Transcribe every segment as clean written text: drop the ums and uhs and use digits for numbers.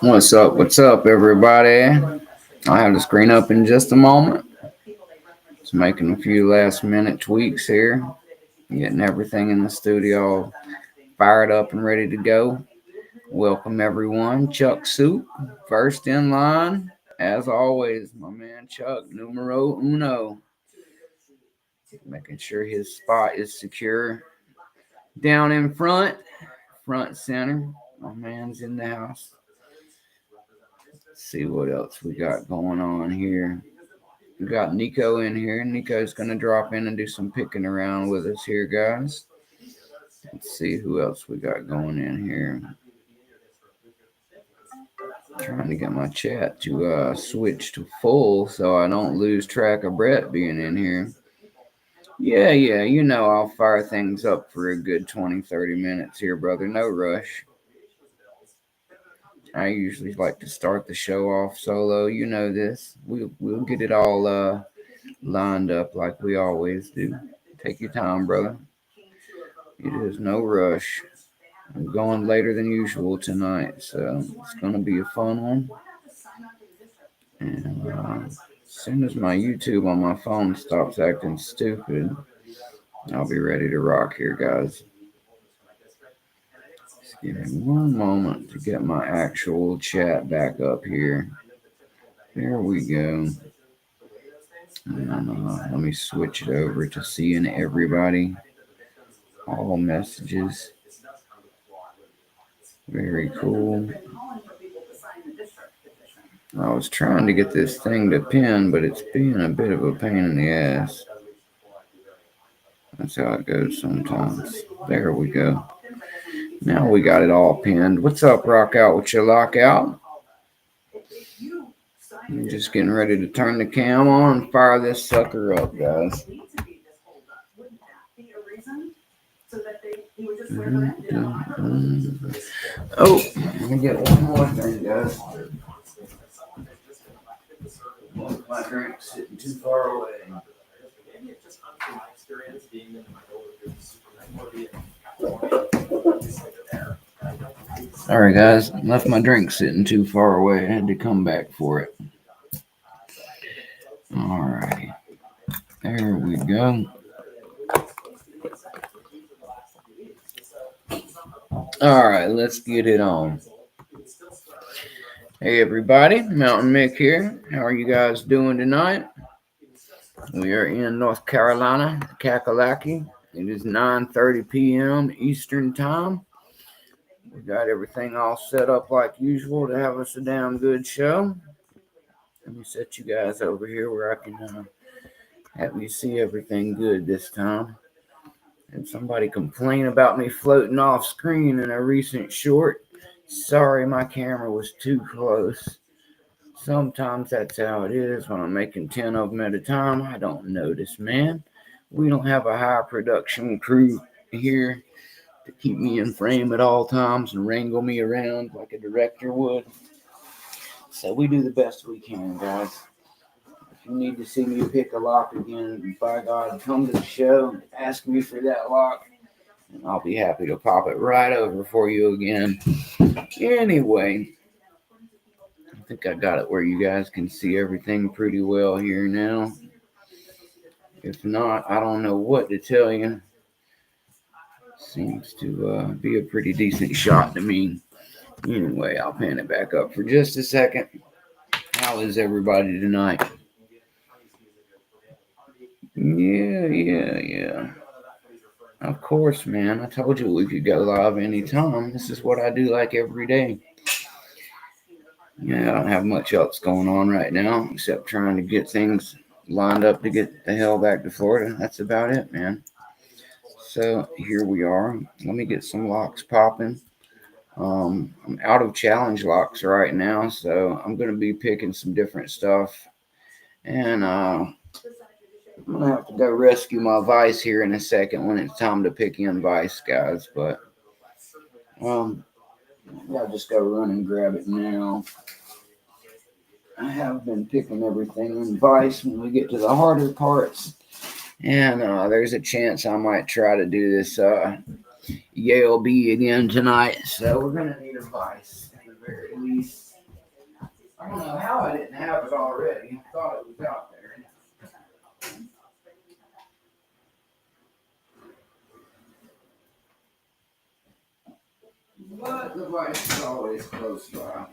What's up? What's up, everybody? I have the screen up in just a moment. Just making a few last minute tweaks here, getting everything in the studio fired up and ready to go. Welcome, everyone. Chuck Soup, first in line. As always, my man Chuck, numero uno. Making sure his spot is secure. Down in front center. My man's in the house. Let's see what else we got going on here. We got Nico in here. Nico's going to drop in and do some picking around with us here, guys. Let's see who else we got going in here. Trying to get my chat to switch to full so I don't lose track of Brett being in here. Yeah, you know I'll fire things up for a good 20-30 minutes here, brother. No rush. I usually like to start the show off solo. You know this. We'll get it all lined up like we always do. Take your time, brother. It is no rush. I'm going later than usual tonight, so it's going to be a fun one. And as soon as my YouTube on my phone stops acting stupid, I'll be ready to rock here, guys. Just give me one moment to get my actual chat back up here. There we go. And let me switch it over to seeing everybody. All messages. Very cool. I was trying to get this thing to pin, but it's being a bit of a pain in the ass. That's how it goes sometimes. There we go. Now we got it all pinned. What's up, Rock Out with your lockout? I'm just getting ready to turn the cam on and fire this sucker up, guys. Oh, let me get one more thing, guys. My drink's sitting too far away. Sorry, guys. Left my drink sitting too far away. I had to come back for it. Alrighty. There we go. Alright, let's get it on. Hey everybody, Mountain Mick here. How are you guys doing tonight? We are in North Carolina, Kakalaki. It is 9:30 p.m. Eastern Time. We got everything all set up like usual to have us a damn good show. Let me set you guys over here where I can have you see everything good this time. And somebody complained about me floating off screen in a recent short. Sorry, my camera was too close. Sometimes that's how it is when I'm making 10 of them at a time. I don't notice, man. We don't have a high production crew here to keep me in frame at all times and wrangle me around like a director would. So we do the best we can, guys. If you need to see me pick a lock again, by God, come to the show and ask me for that lock, and I'll be happy to pop it right over for you again. Anyway, I think I got it where you guys can see everything pretty well here now. If not, I don't know what to tell you. Seems to be a pretty decent shot to me. Anyway, I'll pan it back up for just a second. How is everybody tonight? Yeah. Of course, man. I told you we could go live anytime. This is what I do like every day. Yeah, I don't have much else going on right now except trying to get things lined up to get the hell back to Florida. That's about it, man. So here we are. Let me get some locks popping. I'm out of challenge locks right now, so I'm going to be picking some different stuff. And I'm going to have to go rescue my Vice here in a second when it's time to pick in Vice, guys. But I'll just go run and grab it now. I have been picking everything in Vice when we get to the harder parts. And there's a chance I might try to do this Yale B again tonight. So we're going to need a Vice. very least. I don't know how I didn't have it already. I thought it was out there. But the device is always close by.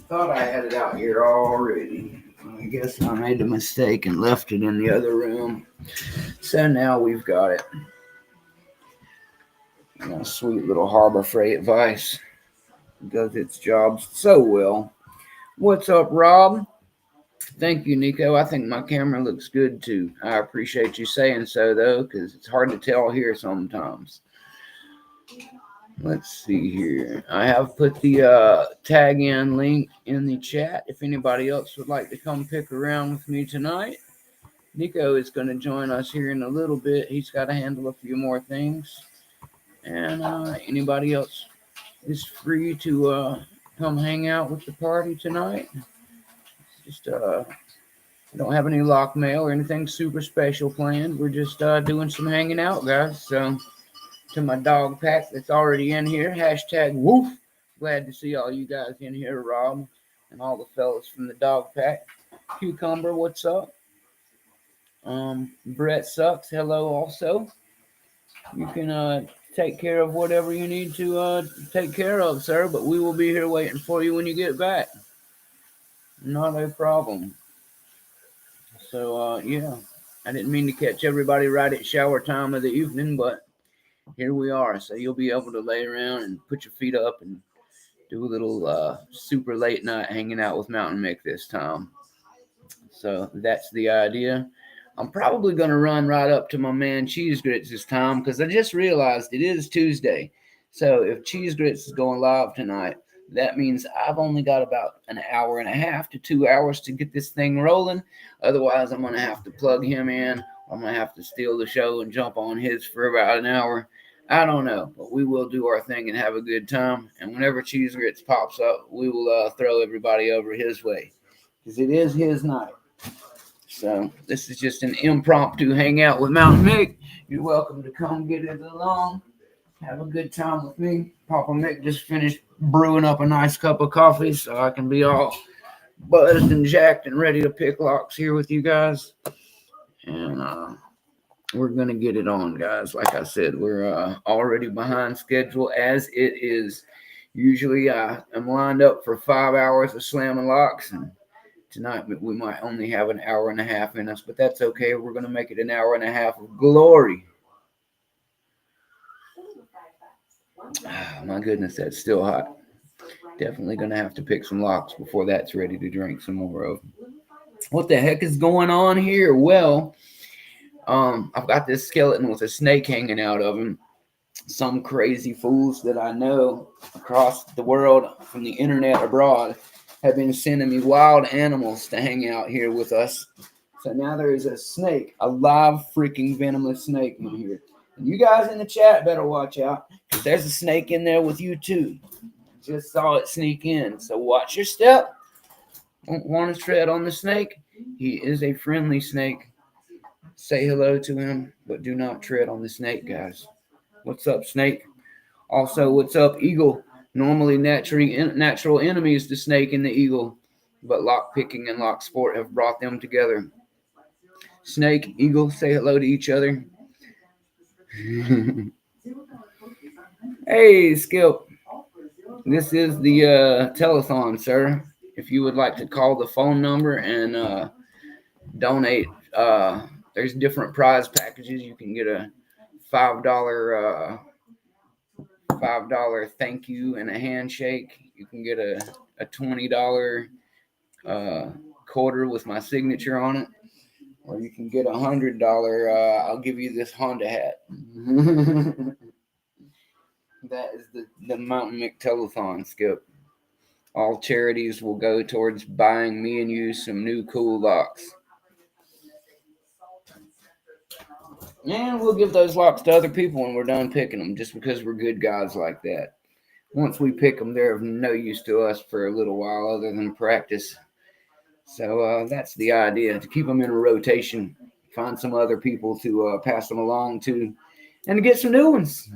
Thought I had it out here already. I guess I made a mistake and left it in the other room. So now we've got it. A sweet little Harbor Freight Vice. Does its job so well. What's up, Rob? Thank you, Nico. I think my camera looks good too. I appreciate you saying so, though, because it's hard to tell here sometimes. Let's see here. I have put the tag in link in the chat if anybody else would like to come pick around with me tonight. Nico is going to join us here in a little bit. He's got to handle a few more things. And anybody else is free to come hang out with the party tonight. Just we don't have any lock mail or anything super special planned. We're just doing some hanging out, guys. So to my dog pack that's already in here, hashtag woof. Glad to see all you guys in here, Rob, and all the fellas from the dog pack. Cucumber, what's up? Brett Sucks, hello also. You can take care of whatever you need to take care of, sir, but we will be here waiting for you when you get back. Not a problem. So, yeah, I didn't mean to catch everybody right at shower time of the evening, but here we are. So you'll be able to lay around and put your feet up and do a little super late night hanging out with Mountain Mick this time. So that's the idea. I'm probably going to run right up to my man Cheese Grits this time because I just realized it is Tuesday. So if Cheese Grits is going live tonight, that means I've only got about an hour and a half to 2 hours to get this thing rolling. Otherwise, I'm going to have to plug him in. I'm going to have to steal the show and jump on his for about an hour. I don't know, but we will do our thing and have a good time. And whenever Cheese Grits pops up, we will throw everybody over his way because it is his night. So this is just an impromptu hangout with Mountain Mick. You're welcome to come get it along. Have a good time with me. Papa Mick just finished brewing up a nice cup of coffee so I can be all buzzed and jacked and ready to pick locks here with you guys. And we're going to get it on, guys. Like I said, we're already behind schedule as it is. Usually I am lined up for 5 hours of slamming locks, and tonight we might only have an hour and a half in us, but that's okay. We're going to make it an hour and a half of glory. Oh, my goodness, that's still hot. Definitely going to have to pick some locks before that's ready to drink some more of. What the heck is going on here? Well, I've got this skeleton with a snake hanging out of him. Some crazy fools that I know across the world from the internet abroad have been sending me wild animals to hang out here with us. So now there is a snake, a live freaking venomous snake in here. And you guys in the chat better watch out, because there's a snake in there with you too. Just saw it sneak in. So watch your step. Don't want to tread on the snake. He is a friendly snake. Say hello to him, but do not tread on the snake, guys. What's up, snake? Also, what's up, eagle? Normally, natural enemies, the snake and the eagle, but lock picking and lock sport have brought them together. Snake, eagle, say hello to each other. Hey, Skip. This is the telethon, sir. If you would like to call the phone number and donate, there's different prize packages. You can get a $5 thank you and a handshake. You can get a $20 quarter with my signature on it, or you can get $100. I'll give you this Honda hat. That is the Mountain Mick Telethon, Skip. All charities will go towards buying me and you some new cool locks. And we'll give those locks to other people when we're done picking them, just because we're good guys like that. Once we pick them, they're of no use to us for a little while other than practice. So that's the idea, to keep them in a rotation, find some other people to pass them along to, and to get some new ones.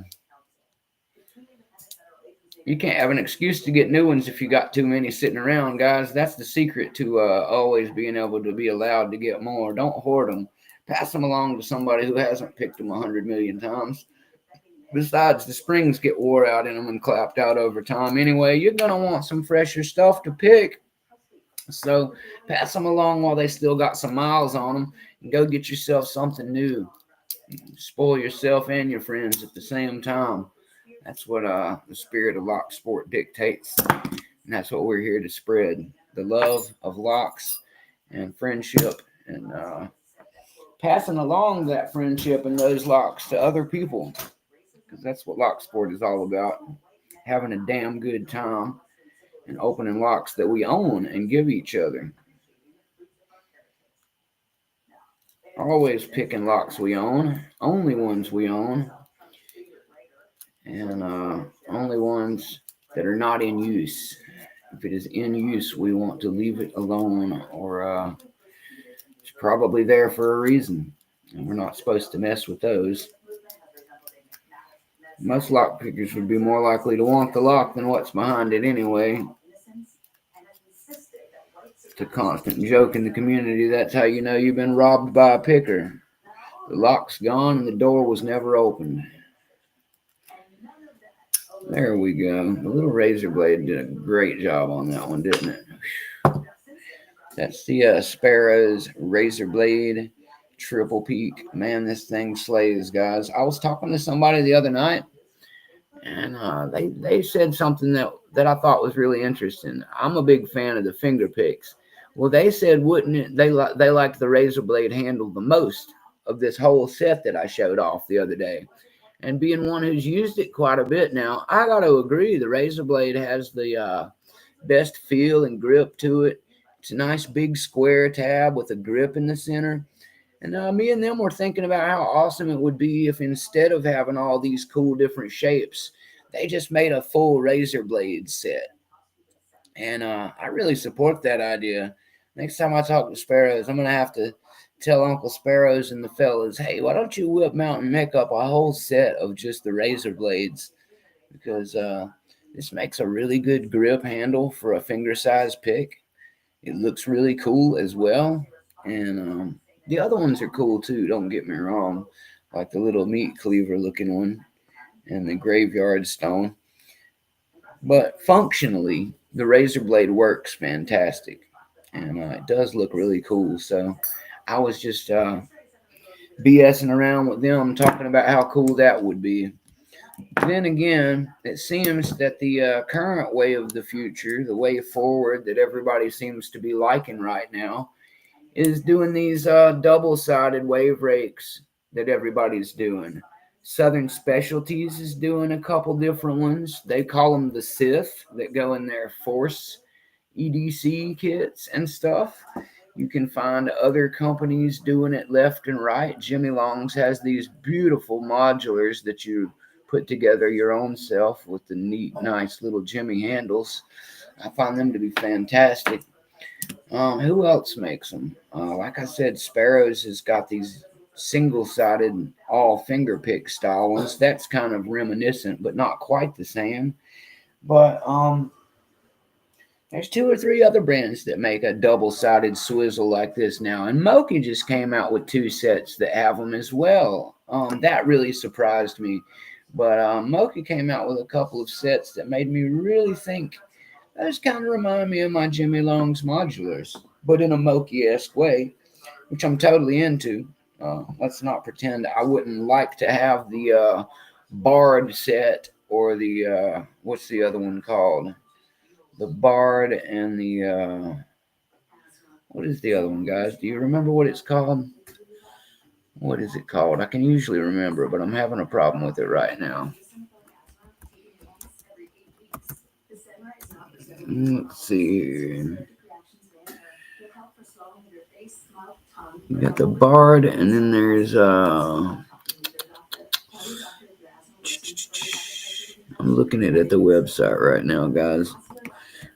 You can't have an excuse to get new ones if you got too many sitting around, guys. That's the secret to always being able to be allowed to get more. Don't hoard them. Pass them along to somebody who hasn't picked them 100 million times. Besides, the springs get wore out in them and clapped out over time anyway. You're going to want some fresher stuff to pick. So pass them along while they still got some miles on them and go get yourself something new. Spoil yourself and your friends at the same time. That's what the spirit of lock sport dictates. And that's what we're here to spread. The love of locks and friendship and passing along that friendship and those locks to other people. Because that's what lock sport is all about. Having a damn good time and opening locks that we own and give each other. Always picking locks we own, only ones we own, and only ones that are not in use. If it is in use, we want to leave it alone, or it's probably there for a reason, and we're not supposed to mess with those. Most lock pickers would be more likely to want the lock than what's behind it anyway. It's a constant joke in the community. That's how you know you've been robbed by a picker. The lock's gone and the door was never opened. There we go. The little razor blade did a great job on that one, didn't it? That's the Sparrow's razor blade triple peak. Man, this thing slays, guys. I was talking to somebody the other night, and they said something that I thought was really interesting. I'm a big fan of the finger picks. Well, they said wouldn't it, they liked the razor blade handle the most of this whole set that I showed off the other day. And being one who's used it quite a bit now, I got to agree. The razor blade has the best feel and grip to it. It's a nice big square tab with a grip in the center. And me and them were thinking about how awesome it would be if instead of having all these cool different shapes, they just made a full razor blade set. And I really support that idea. Next time I talk to Sparrows, I'm going to have to tell Uncle Sparrows and the fellas, hey, why don't you whip out and make up a whole set of just the razor blades? Because this makes a really good grip handle for a finger size pick. It looks really cool as well. And the other ones are cool too, don't get me wrong. Like the little meat cleaver looking one and the graveyard stone. But functionally, the razor blade works fantastic. And it does look really cool. So I was just BSing around with them, talking about how cool that would be. Then again, it seems that the current way of the future, the way forward that everybody seems to be liking right now, is doing these double-sided wave rakes that everybody's doing. Southern Specialties is doing a couple different ones. They call them the Sith that go in their Force EDC kits and stuff. You can find other companies doing it left and right. Jimmy Long's has these beautiful modulars that you put together your own self with the neat, nice little Jimmy handles. I find them to be fantastic. Who else makes them? Like I said, Sparrows has got these single-sided, all finger pick style ones. That's kind of reminiscent, but not quite the same. But there's 2 or 3 other brands that make a double-sided swizzle like this now, and Moki just came out with 2 sets that have them as well. That really surprised me. But Moki came out with a couple of sets that made me really think. Those kind of remind me of my Jimmy Long's modulars, but in a Moki-esque way, which I'm totally into. Let's not pretend I wouldn't like to have the Bard set or the, what's the other one called? The Bard and the, what is the other one, guys? Do you remember what it's called? What is it called? I can usually remember, but I'm having a problem with it right now. Let's see here. You got the Bard, and then there's I'm looking at the website right now, guys.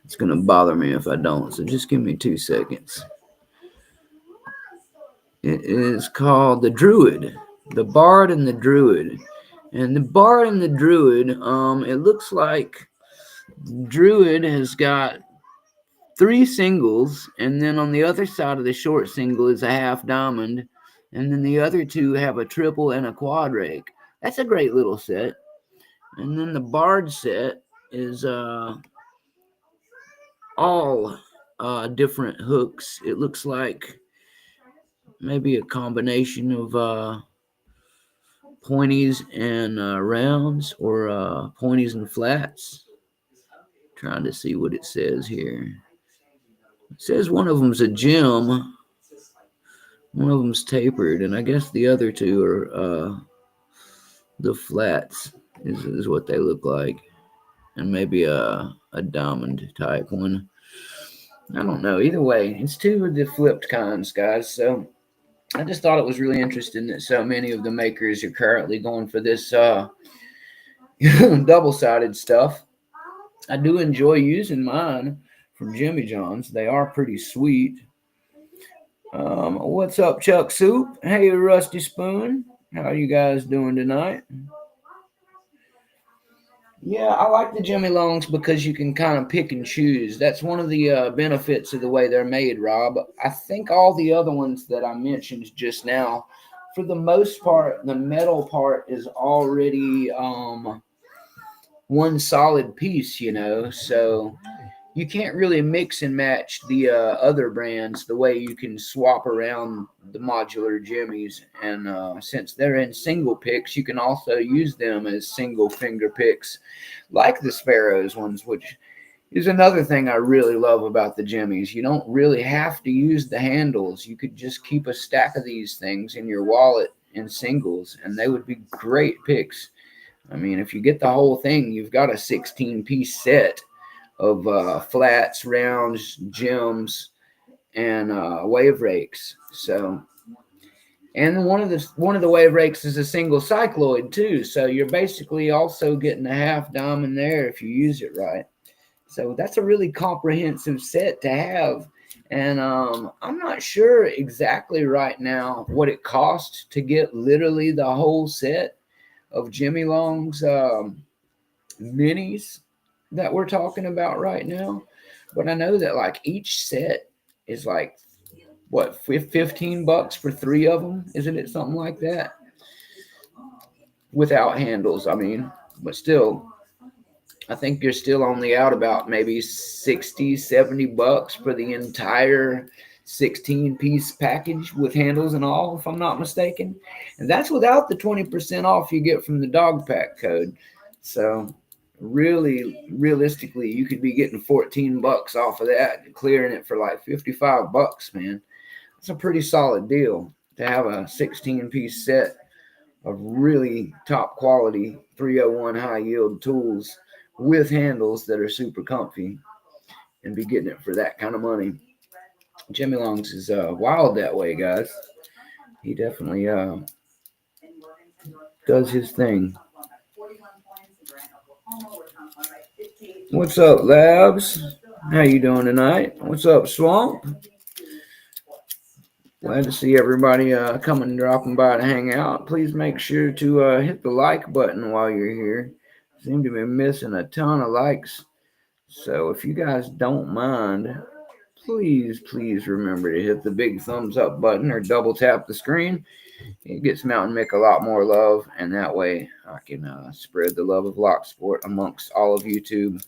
It's gonna bother me if I don't, so just give me 2 seconds. It is called the Druid, the Bard and the Druid, and the Bard and the Druid. It looks like Druid has got 3 singles, and then on the other side of the short single is a half diamond, and then the other two have a triple and a quad rake. That's a great little set. And then the Bard set is all different hooks. It looks like maybe a combination of pointies and rounds, or pointies and flats. Trying to see what it says here. It says one of them's a gem, one of them's tapered, and I guess the other two are the flats is what they look like, and maybe a diamond type one. I don't know. Either way, it's two of the flipped kinds, guys. So I just thought it was really interesting that so many of the makers are currently going for this double-sided stuff. I do enjoy using mine from Jimmy John's. They are pretty sweet. What's up, Chuck Soup? Hey, Rusty Spoon. How you guys doing tonight? Yeah, I like the Jimmy Longs because you can kind of pick and choose. That's one of the benefits of the way they're made, Rob. I think all the other ones that I mentioned just now, for the most part, the metal part is already one solid piece, so you can't really mix and match the other brands the way you can swap around the modular jimmies. And since they're in single picks, you can also use them as single finger picks, like the Sparrows ones, which is another thing I really love about the jimmies. You don't really have to use the handles. You could just keep a stack of these things in your wallet in singles, and they would be great picks. I mean, if you get the whole thing, you've got a 16-piece set of flats, rounds, gems, and wave rakes. So, and one of the wave rakes is a single cycloid too. So you're basically also getting a half diamond there if you use it right. So that's a really comprehensive set to have. And I'm not sure exactly right now what it costs to get literally the whole set of Jimmy Long's minis that we're talking about right now. But I know that like each set is like what, $15 for 3 of them, isn't it? Something like that, without handles. I mean, but still, I think you're still only out about maybe 60, $70 for the entire 16-piece package with handles and all, if I'm not mistaken. And that's without the 20% off you get from the dog pack code. So really, realistically, you could be getting $14 off of that, clearing it for like $55, man. It's a pretty solid deal to have a 16-piece set of really top quality 301 high yield tools with handles that are super comfy, and be getting it for that kind of money. Jimmy Longs is wild that way, guys. He definitely does his thing. What's up, Labs? How you doing tonight? What's up, Swamp? Glad to see everybody coming and dropping by to hang out. Please make sure to hit the like button while you're here. Seem to be missing a ton of likes. So if you guys don't mind, please remember to hit the big thumbs up button or double tap the screen. It gets Mountain Mick a lot more love, and that way I can spread the love of lock sport amongst all of YouTube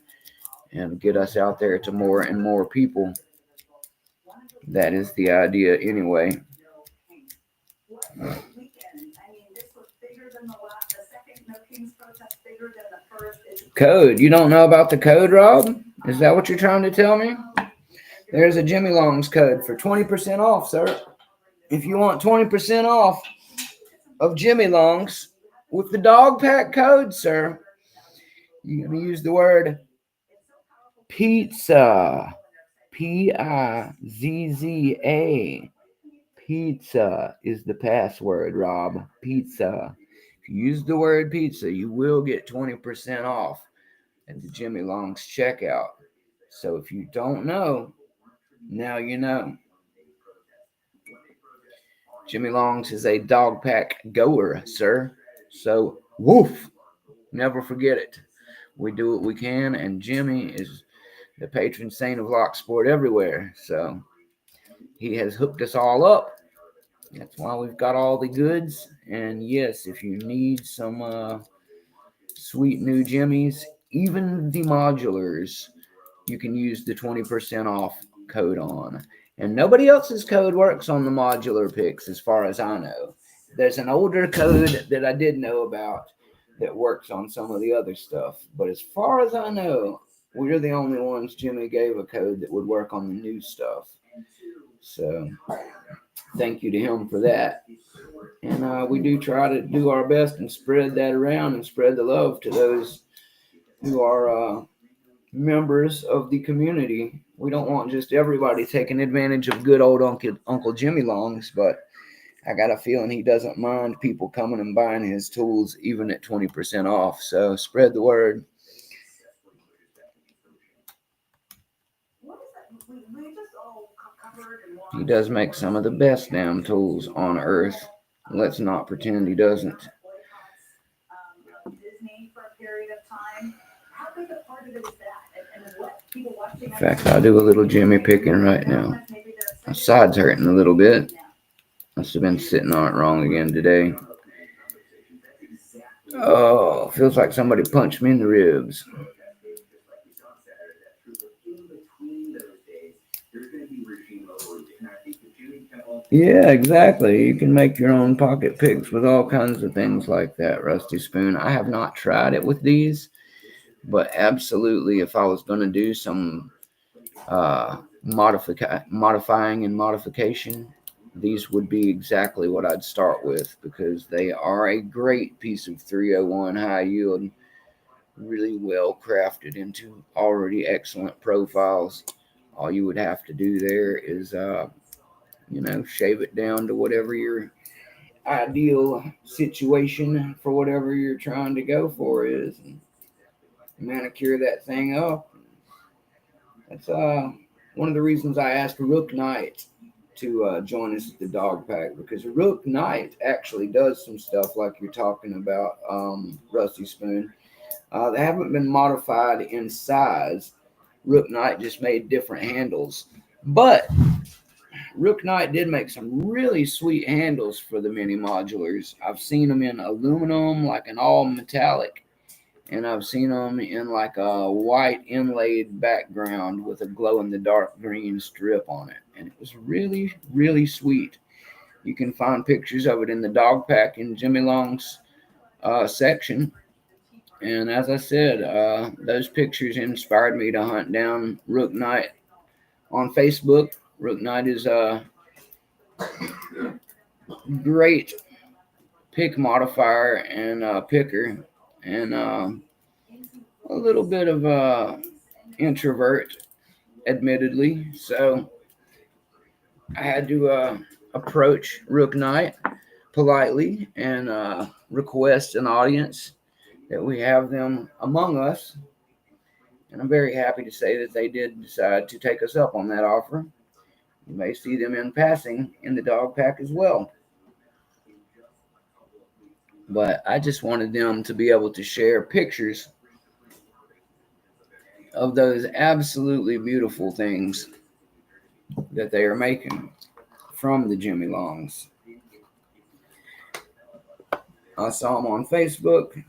and get us out there to more and more people. That is the idea anyway. Code. You don't know about the code, Rob? Is that what you're trying to tell me? There's a Jimmy Longs code for 20% off, sir. If you want 20% off of Jimmy Longs with the dog pack code, sir, you're going to use the word pizza. Pizza. Pizza is the password, Rob. Pizza. If you use the word pizza, you will get 20% off at the Jimmy Long's checkout. So if you don't know, now you know. Jimmy Long's is a dog pack goer, sir. So, woof. Never forget it. we do what we can, and Jimmy is the patron saint of lock sport everywhere. So he has hooked us all up. That's why we've got all the goods. And yes, if you need some sweet new Jimmies, even the modulars, you can use the 20% off code on. And nobody else's code works on the modular picks, as far as I know. There's an older code that I did know about that works on some of the other stuff. But as far as I know, we're the only ones Jimmy gave a code that would work on the new stuff. So thank you to him for that. And we do try to do our best and spread that around and spread the love to those who are members of the community. We don't want just everybody taking advantage of good old Uncle Jimmy Longs, but I got a feeling he doesn't mind people coming and buying his tools even at 20% off. So spread the word. He does make some of the best damn tools on earth. Let's not pretend he doesn't. In fact, I'll do a little Jimmy picking right now. My side's hurting a little bit. Must have been sitting on it wrong again today. Oh, feels like somebody punched me in the ribs. Yeah, exactly. You can make your own pocket picks with all kinds of things like that, Rusty Spoon. I have not tried it with these, but absolutely, if I was going to do some modifying and modification, these would be exactly what I'd start with, because they are a great piece of 301 high yield, really well crafted into already excellent profiles. All you would have to do there is shave it down to whatever your ideal situation for whatever you're trying to go for is, and manicure that thing up. That's one of the reasons I asked Rook Knight to join us at the dog pack, because Rook Knight actually does some stuff like you're talking about, Rusty Spoon. They haven't been modified in size. Rook Knight just made different handles, but Rook Knight did make some really sweet handles for the mini modulars. I've seen them in aluminum, like an all metallic, and I've seen them in like a white inlaid background with a glow in the dark green strip on it, and it was really, really sweet. You can find pictures of it in the dog pack in Jimmy Long's section. And as I said, those pictures inspired me to hunt down Rook Knight on Facebook. Rook Knight is a great pick modifier and picker, and a little bit of introvert, admittedly. So I had to approach Rook Knight politely and request an audience that we have them among us. And I'm very happy to say that they did decide to take us up on that offer. You may see them in passing in the dog pack as well. But I just wanted them to be able to share pictures of those absolutely beautiful things that they are making from the Jimmy Longs. I saw them on Facebook,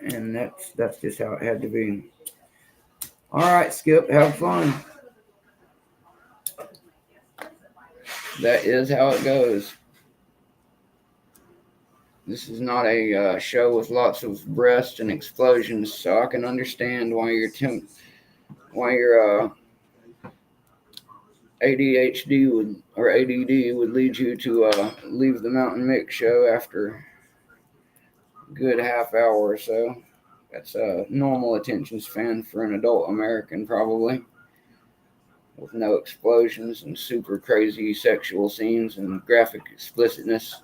and that's just how it had to be. All right, Skip, have fun. That is how it goes. This is not a show with lots of breasts and explosions, so I can understand why your ADHD or ADD would lead you to leave the Mountain Mix show after a good half hour or so. That's a normal attention span for an adult American, probably, with no explosions and super crazy sexual scenes and graphic explicitness.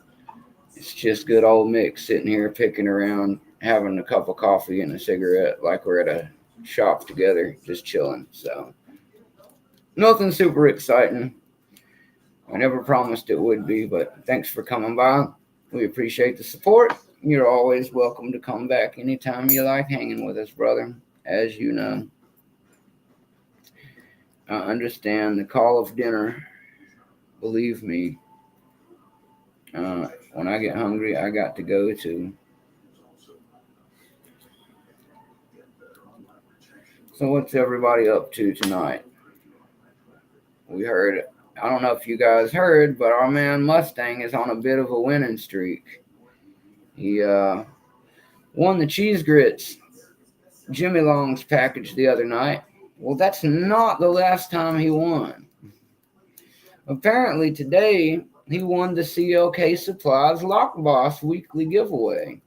It's just good old Mix sitting here picking around, having a cup of coffee and a cigarette like we're at a shop together, just chilling. So nothing super exciting. I never promised it would be, but thanks for coming by. We appreciate the support. you're always welcome to come back anytime you like hanging with us, brother. As you know, I understand the call of dinner. Believe me, when I get hungry, I got to go to. So what's everybody up to tonight? We heard, I don't know if you guys heard, but our man Mustang is on a bit of a winning streak. He won the cheese grits Jimmy Long's package the other night. Well, that's not the last time he won. Apparently today he won the CLK Supplies Lock Boss weekly giveaway.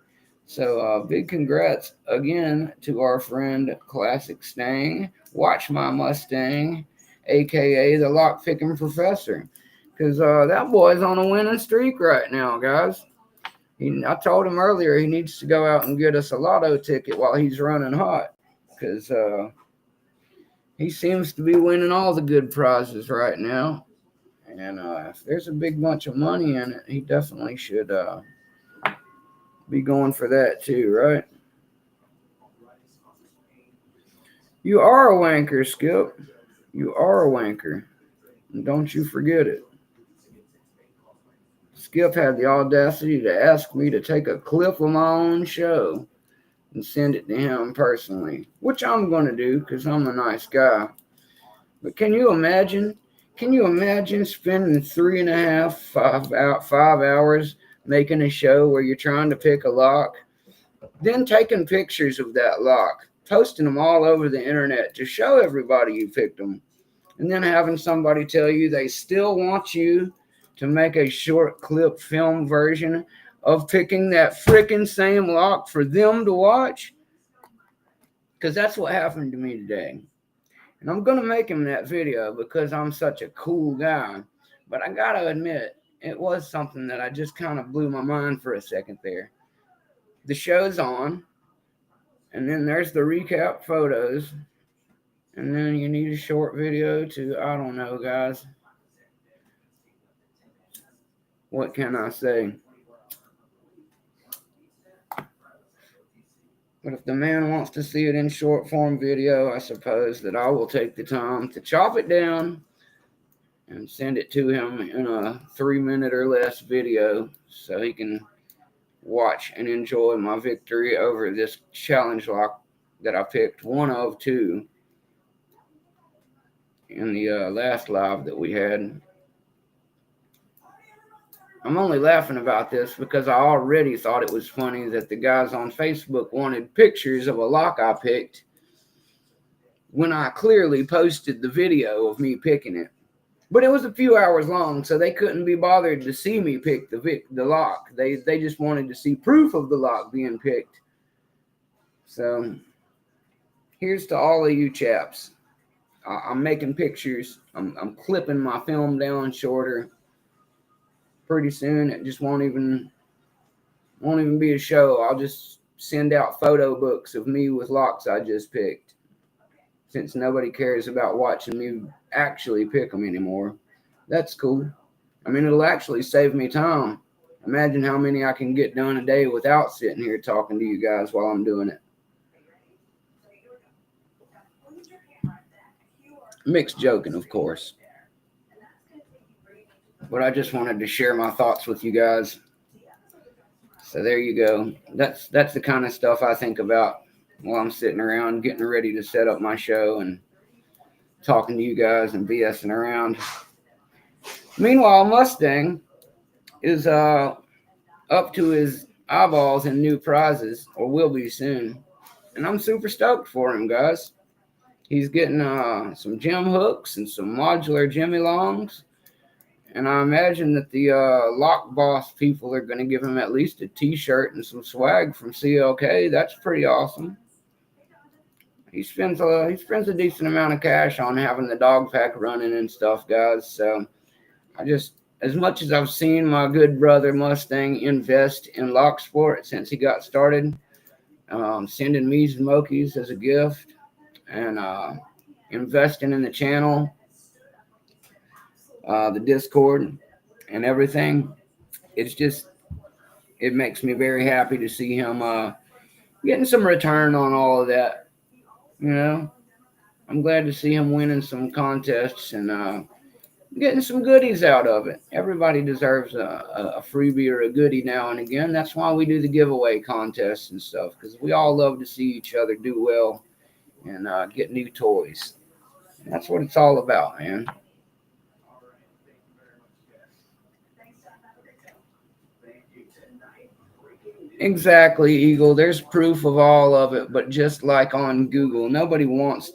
So big congrats again to our friend Classic Stang. Watch my Mustang, aka the lock picking professor, because that boy's on a winning streak right now, guys. I told him earlier he needs to go out and get us a lotto ticket while he's running hot, because he seems to be winning all the good prizes right now. And if there's a big bunch of money in it, he definitely should be going for that too, right? You are a wanker, Skip. You are a wanker. And don't you forget it. Skip had the audacity to ask me to take a clip of my own show and send it to him personally, which I'm going to do because I'm a nice guy. But can you imagine? Can you imagine spending 5 hours making a show where you're trying to pick a lock, then taking pictures of that lock, posting them all over the internet to show everybody you picked them, and then having somebody tell you they still want you to make a short clip film version of picking that freaking same lock for them to watch? Because that's what happened to me today. And I'm going to make him that video because I'm such a cool guy. But I got to admit, it was something that I just kind of blew my mind for a second there. The show's on, and then there's the recap photos, and then you need a short video to, I don't know, guys. What can I say? But if the man wants to see it in short form video, I suppose that I will take the time to chop it down and send it to him in a 3-minute or less video so he can watch and enjoy my victory over this challenge lock that I picked one of two in the last live that we had. I'm only laughing about this because I already thought it was funny that the guys on Facebook wanted pictures of a lock I picked when I clearly posted the video of me picking it. But it was a few hours long, so they couldn't be bothered to see me pick the lock. They just wanted to see proof of the lock being picked. So here's to all of you chaps. I'm making pictures. I'm clipping my film down shorter. Pretty soon it just won't even be a show. I'll just send out photo books of me with locks I just picked, since nobody cares about watching me actually pick them anymore. That's cool. I mean, it'll actually save me time. Imagine how many I can get done a day without sitting here talking to you guys while I'm doing it. Mixed joking, of course. But I just wanted to share my thoughts with you guys. So there you go. That's the kind of stuff I think about while I'm sitting around getting ready to set up my show and talking to you guys and BSing around. Meanwhile, Mustang is up to his eyeballs in new prizes, or will be soon. And I'm super stoked for him, guys. He's getting some gem hooks and some modular Jimmy Longs. And I imagine that the Lock Boss people are going to give him at least a t-shirt and some swag from CLK. That's pretty awesome. He spends a decent amount of cash on having the dog pack running and stuff, guys. So as much as I've seen my good brother Mustang invest in lock sport since he got started, sending me Smokies as a gift and investing in the channel, the Discord, and everything. It's just it makes me very happy to see him getting some return on all of that. You know, I'm glad to see him winning some contests and getting some goodies out of it. Everybody deserves a freebie or a goodie now and again. That's why we do the giveaway contests and stuff, because we all love to see each other do well and get new toys. That's what it's all about, man. Exactly, Eagle. There's proof of all of it, but just like on Google, nobody even wants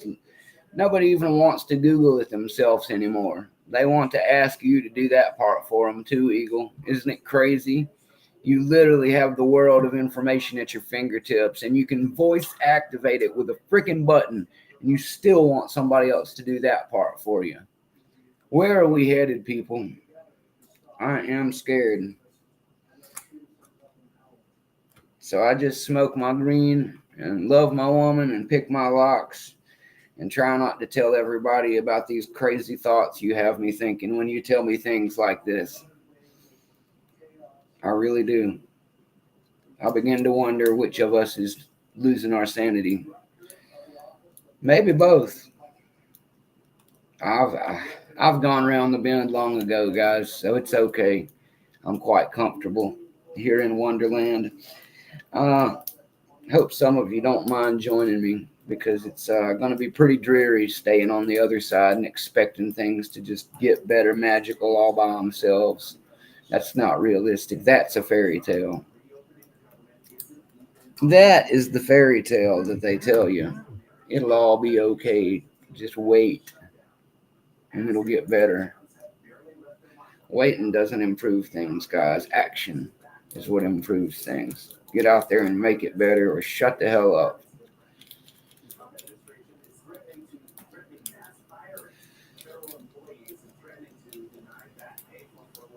to Google it themselves anymore. They want to ask you to do that part for them too, Eagle. Isn't it crazy? You literally have the world of information at your fingertips and you can voice activate it with a freaking button, and you still want somebody else to do that part for you. Where are we headed, people? I am scared. So I just smoke my green and love my woman and pick my locks and try not to tell everybody about these crazy thoughts you have me thinking when you tell me things like this. I really do. I begin to wonder which of us is losing our sanity. Maybe both. I've I've gone around the bend long ago, guys, so it's okay. I'm quite comfortable here in Wonderland. Uh, Hope some of you don't mind joining me because it's going to be pretty dreary staying on the other side and expecting things to just get better magical all by themselves. That's not realistic. That's a fairy tale. That is the fairy tale that they tell you. It'll all be okay. Just wait and it'll get better. Waiting doesn't improve things, guys. Action is what improves things. Get out there and make it better or shut the hell up.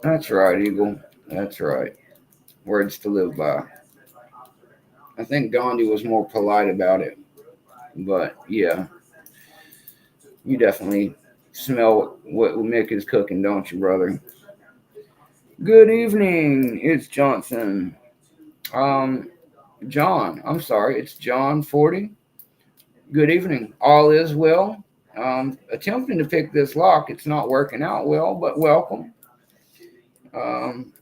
That's right, Eagle. That's right. Words to live by. I think Gandhi was more polite about it, but yeah, you definitely smell what Mick is cooking, don't you, brother? Good evening. It's Johnson. Um, John. I'm sorry. It's John 40. Good evening. All is well. Attempting to pick this lock. It's not working out well, but welcome. Um,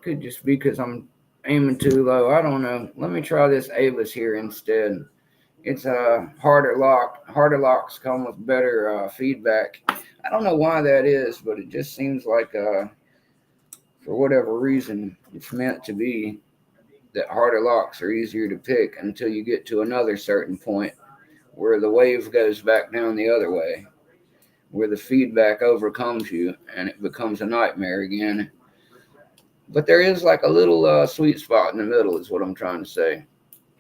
could just be because I'm aiming too low. I don't know. Let me try this Avis here instead. It's a harder lock. Harder locks come with better feedback. I don't know why that is, but it just seems like for whatever reason it's meant to be that harder locks are easier to pick until you get to another certain point where the wave goes back down the other way, where the feedback overcomes you and it becomes a nightmare again. But there is like a little sweet spot in the middle, is what I'm trying to say.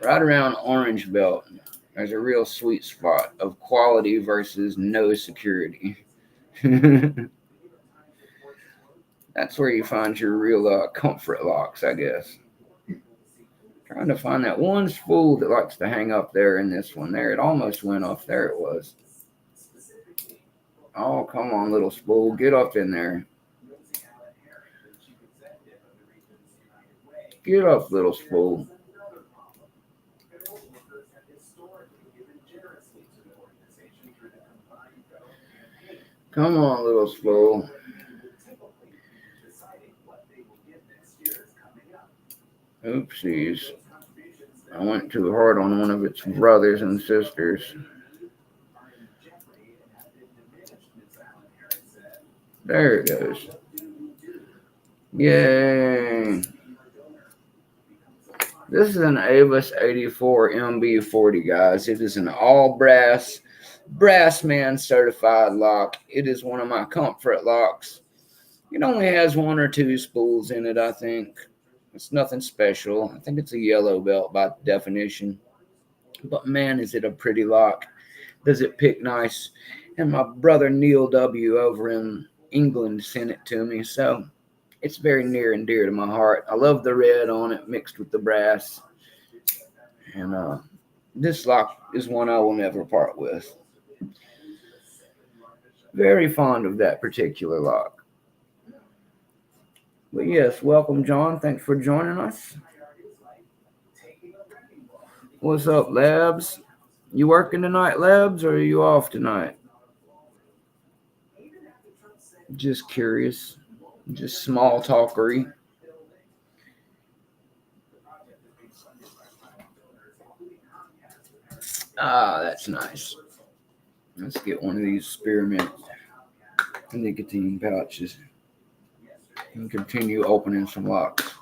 Right around Orange Belt, there's a real sweet spot of quality versus no security. That's where you find your real comfort locks, I guess. Trying to find that one spool that likes to hang up there in this one. There, it almost went off. There it was. Oh, come on, little spool. Get up in there. Get up, little spool. Come on, little spool. Oopsies. I went too hard on one of its brothers and sisters. There it goes. Yay. This is an Avis 84 MB40, guys. It is an all brass man certified lock. It is one of my comfort locks. It only has one or two spools in it, I think. It's nothing special. I think it's a yellow belt by definition. But man, is it a pretty lock. Does it pick nice? And my brother Neil W. over in England sent it to me. So it's very near and dear to my heart. I love the red on it mixed with the brass. And this lock is one I will never part with. Very fond of that particular lock. But yes, welcome, John. Thanks for joining us. What's up, Labs? You working tonight, Labs, or are you off tonight? Just curious. Just small talkery. Ah, that's nice. Let's get one of these spearmint nicotine pouches and continue opening some locks.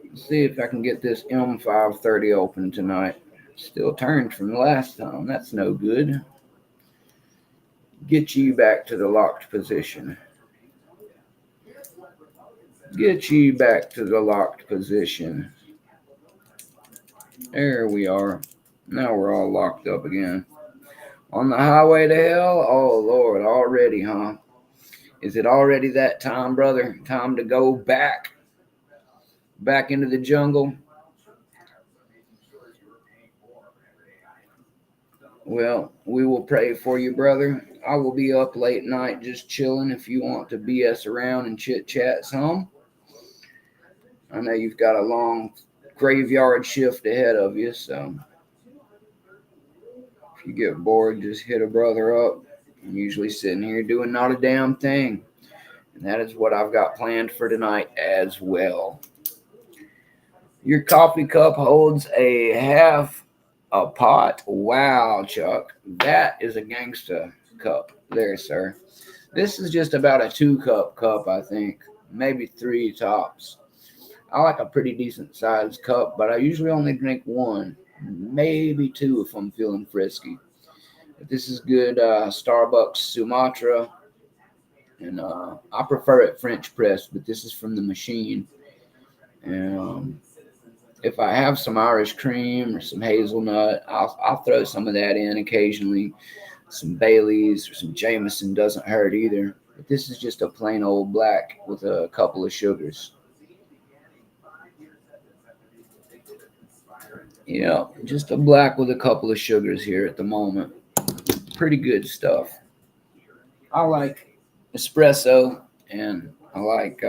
Let's see if I can get this M530 open tonight. Still turned from the last time. That's no good. Get you back to the locked position. Get you back to the locked position. There we are. Now we're all locked up again. On the highway to hell? Oh, Lord, already, huh? Is it already that time, brother? Time to go back into the jungle? Well, we will pray for you, brother. I will be up late night just chilling if you want to BS around and chit chat some. I know you've got a long graveyard shift ahead of you, so if you get bored, just hit a brother up. I'm usually sitting here doing not a damn thing. And that is what I've got planned for tonight as well. Your coffee cup holds a half a pot. Wow, Chuck. That is a gangsta cup there, sir. This is just about a 2 cup cup, I think. Maybe 3 tops. I like a pretty decent sized cup, but I usually only drink 1, maybe 2 if I'm feeling frisky. But this is good Starbucks Sumatra, and I prefer it French pressed, but this is from the machine. And if I have some Irish cream or some hazelnut, I'll throw some of that in occasionally. Some Bailey's or some Jameson doesn't hurt either. But this is just a plain old black with a couple of sugars. Yeah, just a black with a couple of sugars here at the moment. Pretty good stuff. I like espresso, and I like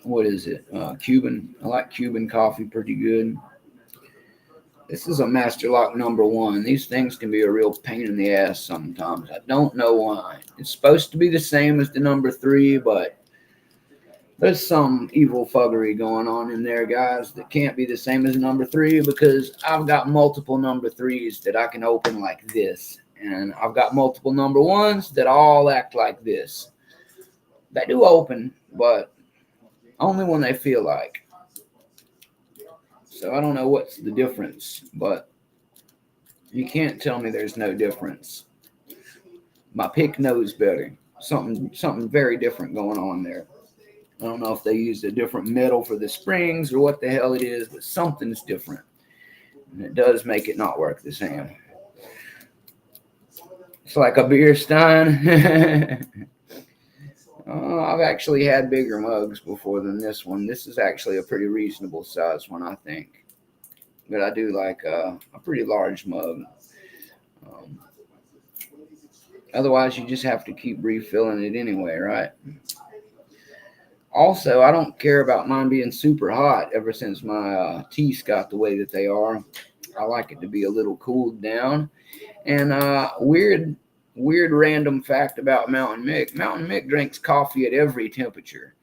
what is it? Cuban. I like Cuban coffee pretty good. This is a Master Lock #1. These things can be a real pain in the ass sometimes. I don't know why. It's supposed to be the same as the #3, but there's some evil fuggery going on in there, guys, that can't be the same as #3 because I've got multiple #3s that I can open like this. And I've got multiple #1s that all act like this. They do open, but only when they feel like. So I don't know what's the difference, but you can't tell me there's no difference. My pick knows better. Something very different going on there. I don't know if they used a different metal for the springs or what the hell it is, but something's different. And it does make it not work the same. It's like a beer stein. I've actually had bigger mugs before than this one. This is actually a pretty reasonable size one, I think. But I do like a pretty large mug. Otherwise, you just have to keep refilling it anyway, right? Also, I don't care about mine being super hot ever since my teeth got the way that they are. I like it to be a little cooled down. And weird random fact about Mountain Mick. Mountain Mick drinks coffee at every temperature.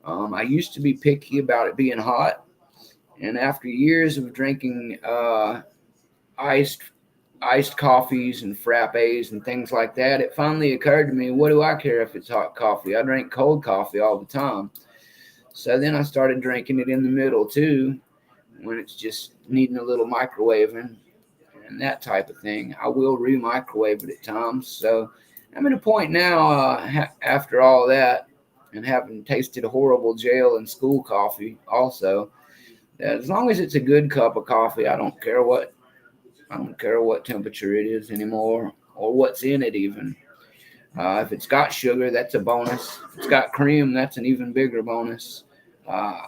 I used to be picky about it being hot. And after years of drinking iced coffees and frappes and things like that, it finally occurred to me, what do I care if it's hot coffee? I drink cold coffee all the time. So then I started drinking it in the middle too, when it's just needing a little microwaving and that type of thing. I will re-microwave it at times. So I'm at a point now, after all that, and having tasted horrible jail and school coffee also, that as long as it's a good cup of coffee, I don't care what temperature it is anymore or what's in it even. If it's got sugar, that's a bonus. If it's got cream, that's an even bigger bonus.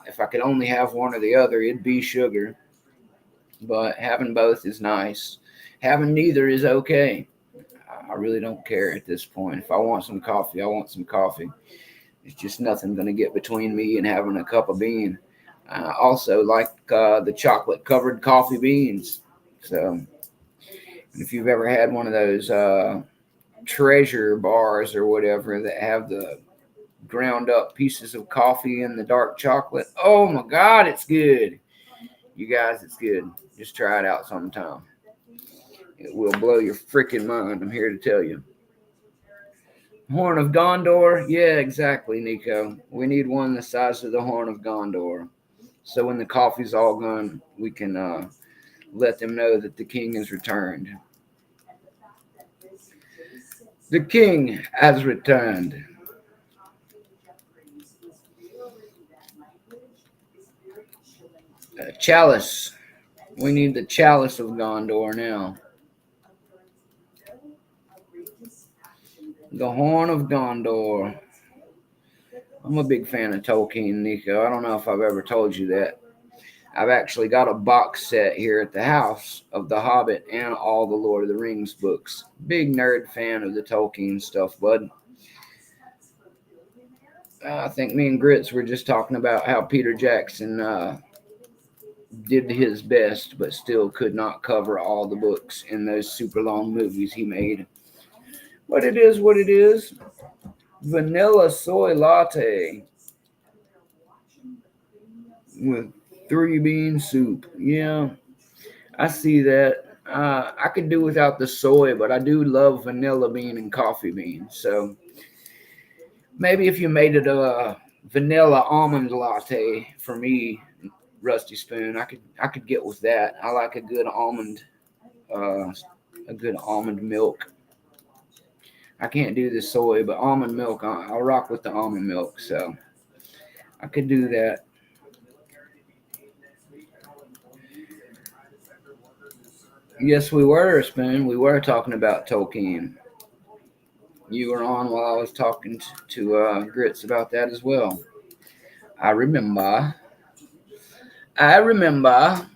If I could only have one or the other, it'd be sugar. But having both is nice. Having neither is okay. I really don't care at this point. If I want some coffee, I want some coffee. It's just nothing going to get between me and having a cup of bean. I also like the chocolate covered coffee beans. So if you've ever had one of those treasure bars or whatever that have the ground up pieces of coffee in the dark chocolate, oh my God, it's good. You guys, it's good. Just try it out sometime. It will blow your freaking mind. I'm here to tell you. Horn of Gondor? Yeah, exactly, Nico. We need one the size of the Horn of Gondor. So when the coffee's all gone, we can let them know that the king has returned. The king has returned. Chalice. We need the chalice of Gondor now. The Horn of Gondor. I'm a big fan of Tolkien, Nico. I don't know if I've ever told you that. I've actually got a box set here at the house of The Hobbit and all the Lord of the Rings books. Big nerd fan of the Tolkien stuff, bud. I think me and Grits were just talking about how Peter Jackson did his best, but still could not cover all the books in those super long movies he made. But it is what it is. Vanilla soy latte with 3-bean soup. Yeah, I see that. I could do without the soy, but I do love vanilla bean and coffee bean. So maybe if you made it a vanilla almond latte for me, Rusty Spoon, I could get with that. I like uh, a good almond milk. I can't do the soy, but almond milk, I'll rock with the almond milk. So I could do that. Yes, we were, Spoon. We were talking about Tolkien. You were on while I was talking to Grits about that as well. I remember. I remember.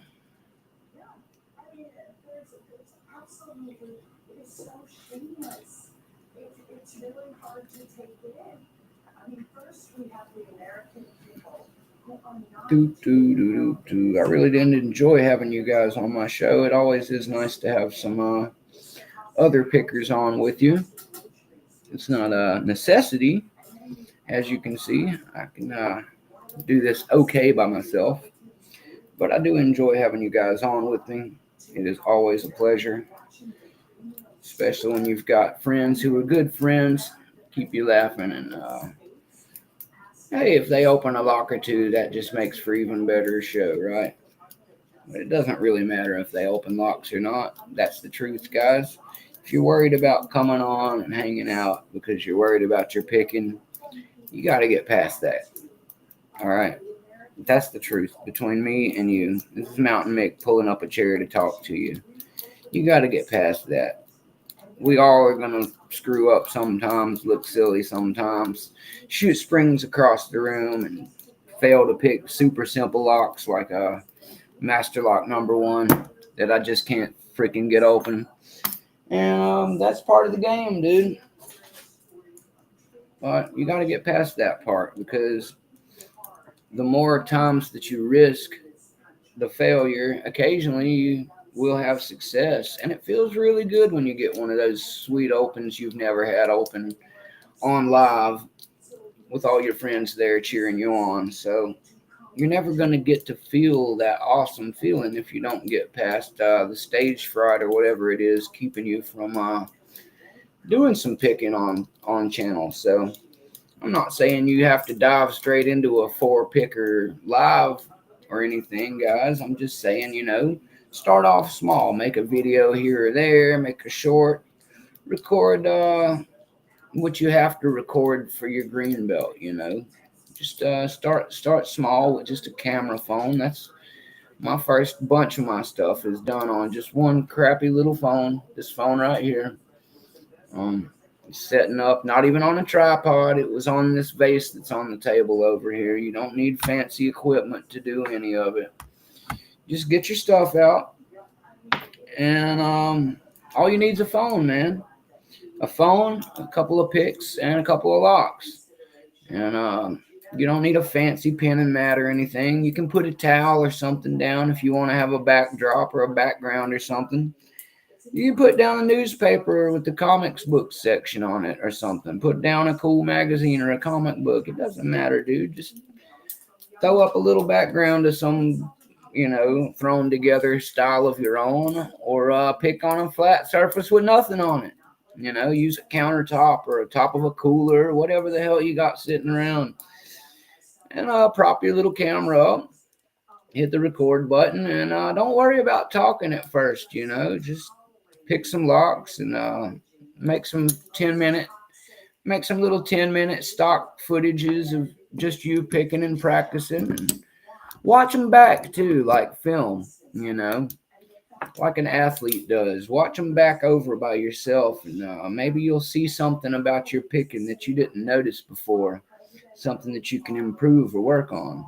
I really didn't enjoy having you guys on my show. It always is nice to have some other pickers on with you. It's not a necessity, as you can see. I can do this okay by myself, but I do enjoy having you guys on with me. It is always a pleasure, especially when you've got friends who are good friends, keep you laughing, and hey, if they open a lock or two, that just makes for even better show, right? But it doesn't really matter if they open locks or not. That's the truth, guys. If you're worried about coming on and hanging out because you're worried about your picking, you got to get past that. All right. That's the truth between me and you. This is Mountain Mick pulling up a chair to talk to you. You got to get past that. We all are going to screw up sometimes, look silly sometimes, shoot springs across the room, and fail to pick super simple locks like a master lock number 1 that I just can't freaking get open. And that's part of the game, dude. But you got to get past that part, because the more times that you risk the failure, occasionally you will have success. And it feels really good when you get one of those sweet opens you've never had open on live with all your friends there cheering you on. So you're never going to get to feel that awesome feeling if you don't get past the stage fright or whatever it is keeping you from doing some picking on channels. So I'm not saying you have to dive straight into a 4-picker live or anything, guys. I'm just saying, start off small. Make a video here or there. Make a short. Record what you have to record for your green belt. Just start small with just a camera phone. That's my first bunch of my stuff is done on just one crappy little phone. This phone right here. Setting up, not even on a tripod. It was on this vase that's on the table over here. You don't need fancy equipment to do any of it. Just get your stuff out, and all you need is a phone, man. a phone, a couple of picks, and a couple of locks. And you don't need a fancy pen and mat or anything. You can put a towel or something down if you want to have a backdrop or a background or something. You can put down a newspaper with the comics book section on it or something. Put down a cool magazine or a comic book. It doesn't matter, dude. Just throw up a little background to some, thrown together style of your own, or pick on a flat surface with nothing on it. Use a countertop or a top of a cooler, whatever the hell you got sitting around. And prop your little camera up, hit the record button, and don't worry about talking at first. Just pick some locks and make some 10-minute, make some little 10-minute stock footages of just you picking and practicing, and watch them back too, like film. You know, like an athlete does. Watch them back over by yourself, and maybe you'll see something about your picking that you didn't notice before, something that you can improve or work on.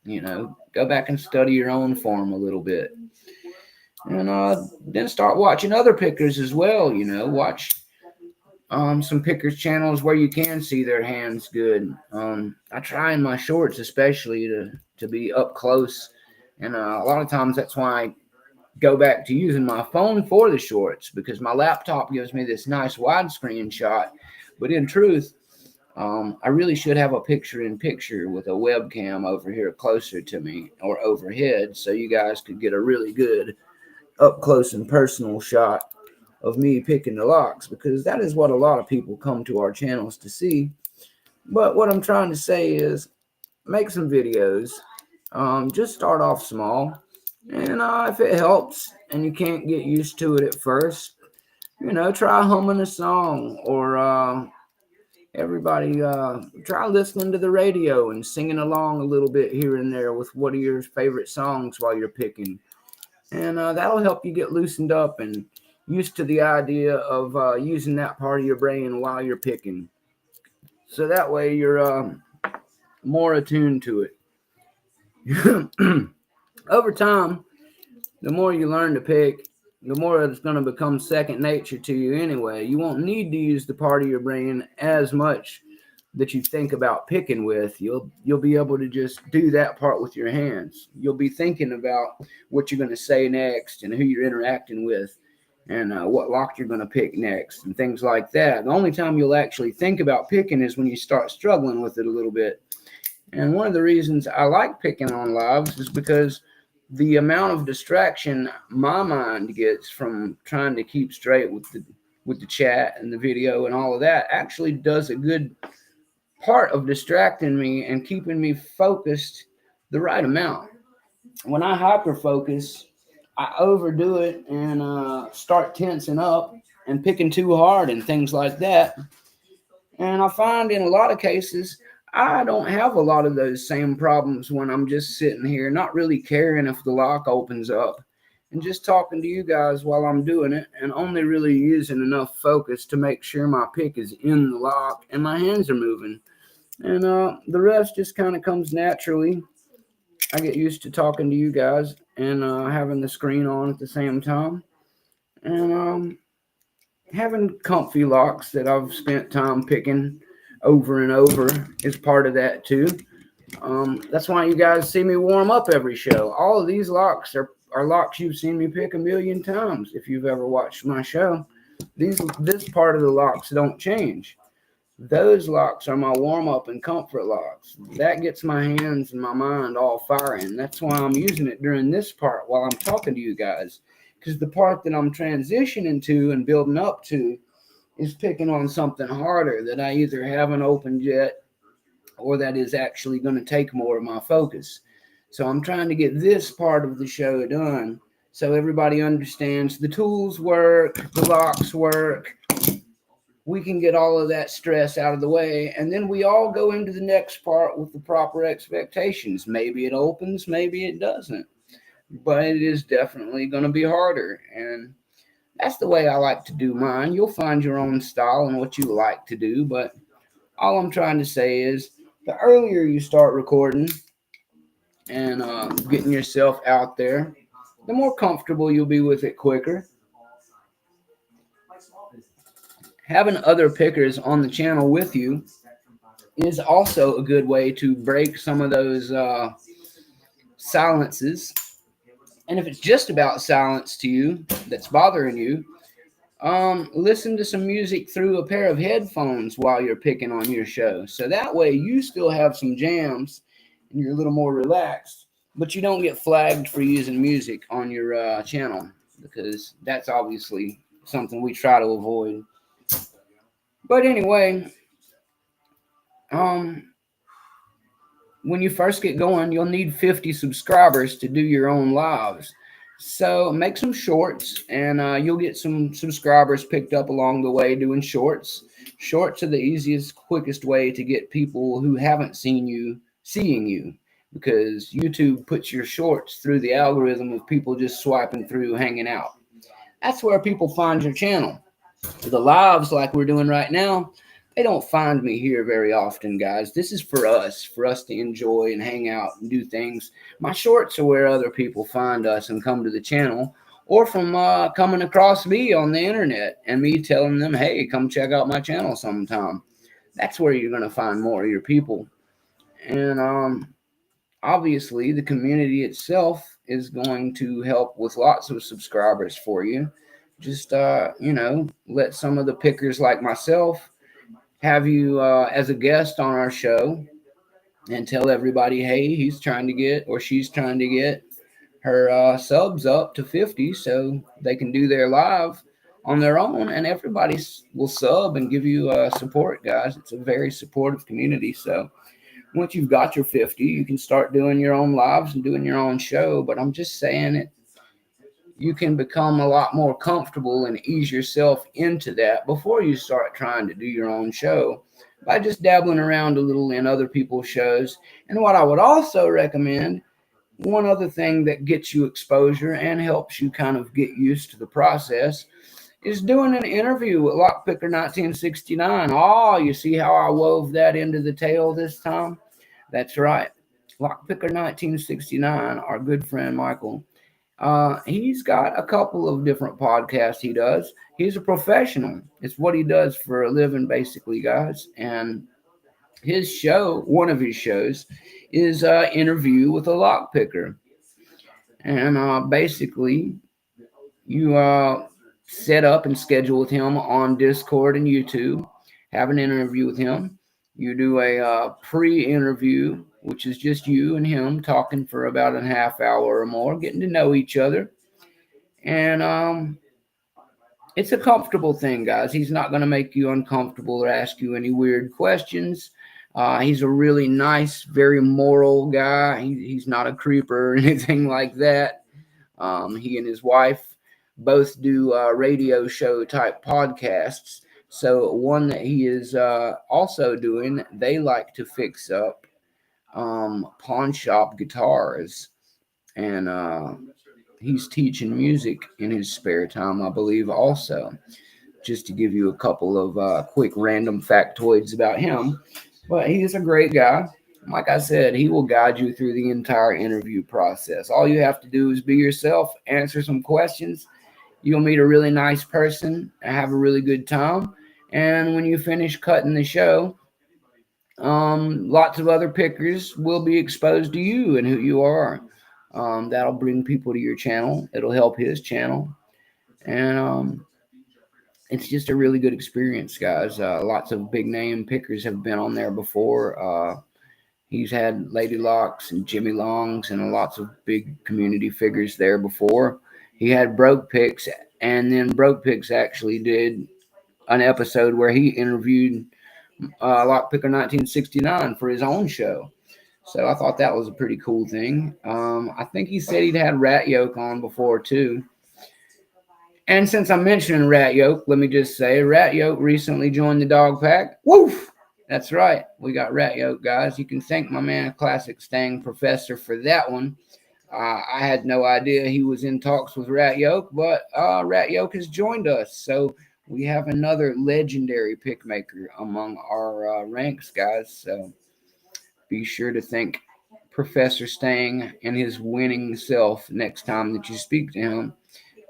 Go back and study your own form a little bit, and then start watching other pickers as well. Watch some pickers channels where you can see their hands good. I try in my shorts especially to be up close, and a lot of times that's why I go back to using my phone for the shorts, because my laptop gives me this nice widescreen shot. But in truth, I really should have a picture-in-picture with a webcam over here closer to me or overhead, so you guys could get a really good up close and personal shot of me picking the locks, because that is what a lot of people come to our channels to see. But what I'm trying to say is make some videos. Just start off small, and if it helps and you can't get used to it at first, try humming a song, or everybody try listening to the radio and singing along a little bit here and there with one of your favorite songs while you're picking. And that'll help you get loosened up and used to the idea of using that part of your brain while you're picking. So that way you're more attuned to it. Over time, the more you learn to pick, the more it's going to become second nature to you anyway. You won't need to use the part of your brain as much that you think about picking with. You'll be able to just do that part with your hands. You'll be thinking about what you're going to say next and who you're interacting with, and what lock you're going to pick next and things like that. The only time you'll actually think about picking is when you start struggling with it a little bit. And one of the reasons I like picking on lives is because the amount of distraction my mind gets from trying to keep straight with the chat and the video and all of that actually does a good part of distracting me and keeping me focused the right amount. When I hyper focus, I overdo it and start tensing up and picking too hard and things like that. And I find in a lot of cases, I don't have a lot of those same problems when I'm just sitting here, not really caring if the lock opens up, and just talking to you guys while I'm doing it, and only really using enough focus to make sure my pick is in the lock and my hands are moving. And the rest just kind of comes naturally. I get used to talking to you guys and having the screen on at the same time. And having comfy locks that I've spent time picking over and over is part of that too. That's why you guys see me warm up every show. All of these locks are locks you've seen me pick a million times if you've ever watched my show. This part of the locks don't change. Those locks are my warm up and comfort locks. That gets my hands and my mind all firing. That's why I'm using it during this part while I'm talking to you guys. Because the part that I'm transitioning to and building up to is picking on something harder that I either haven't opened yet or that is actually going to take more of my focus. So I'm trying to get this part of the show done so everybody understands the tools work, the locks work. We can get all of that stress out of the way, and then we all go into the next part with the proper expectations. Maybe it opens, maybe it doesn't, but it is definitely going to be harder, and that's the way I like to do mine. You'll find your own style and what you like to do, but all I'm trying to say is the earlier you start recording and getting yourself out there, the more comfortable you'll be with it quicker. having other pickers on the channel with you is also a good way to break some of those silences. And if it's just about silence to you that's bothering you, listen to some music through a pair of headphones while you're picking on your show. So that way you still have some jams and you're a little more relaxed, but you don't get flagged for using music on your channel, because that's obviously something we try to avoid. But anyway, um, when you first get going, you'll need 50 subscribers to do your own lives. So make some shorts, and you'll get some subscribers picked up along the way doing shorts. Shorts are the easiest, quickest way to get people who haven't seen you seeing you, because YouTube puts your shorts through the algorithm of people just swiping through, hanging out. That's where people find your channel. The lives like we're doing right now, they don't find me here very often, guys. This is for us to enjoy and hang out and do things. My shorts are where other people find us and come to the channel, or from coming across me on the internet and me telling them, hey, come check out my channel sometime. That's where you're going to find more of your people. And obviously, the community itself is going to help with lots of subscribers for you. Just, let some of the pickers like myself have you as a guest on our show, and tell everybody, hey, he's trying to get, or she's trying to get her subs up to 50 so they can do their live on their own, and everybody will sub and give you support, guys. It's a very supportive community. So once you've got your 50, you can start doing your own lives and doing your own show. But I'm just saying it, you can become a lot more comfortable and ease yourself into that before you start trying to do your own show, by just dabbling around a little in other people's shows. And what I would also recommend, one other thing that gets you exposure and helps you kind of get used to the process, is doing an interview with Lockpicker 1969. Oh, you see how I wove that into the tale this time? That's right. Lockpicker 1969, our good friend Michael, he's got a couple of different podcasts he does. He's a professional. It's what he does for a living, basically, guys. And his show, one of his shows, is Interview with a Lockpicker. And basically, you set up and schedule with him on Discord and YouTube, have an interview with him. You do a pre-interview, which is just you and him talking for about a half hour or more, getting to know each other. And it's a comfortable thing, guys. He's not going to make you uncomfortable or ask you any weird questions. He's a really nice, very moral guy. He's not a creeper or anything like that. He and his wife both do radio show type podcasts. So one that he is also doing, they like to fix up pawn shop guitars, and he's teaching music in his spare time, I believe, also. Just to give you a couple of quick random factoids about him. But he's a great guy. Like I said, he will guide you through the entire interview process. All you have to do is be yourself, answer some questions. You'll meet a really nice person and have a really good time. And when you finish cutting the show, lots of other pickers will be exposed to you and who you are. That'll bring people to your channel. It'll help his channel. And it's just a really good experience, guys. Lots of big name pickers have been on there before. He's had Lady Locks and Jimmy Longs and lots of big community figures there before. He had Broke Picks, and then Broke Picks actually did an episode where he interviewed Lockpicker 1969 for his own show. So I thought that was a pretty cool thing. I think he said he'd had Rat Yoke on before too. And since I'm mentioning Rat Yoke, let me just say Rat Yoke recently joined the dog pack. Woof! That's right. We got Rat Yoke, guys. You can thank my man, Classic Stang Professor, for that one. I had no idea he was in talks with Rat Yoke, but Rat Yoke has joined us. So we have another legendary pick maker among our ranks, guys. So be sure to thank Professor Stang and his winning self next time that you speak to him,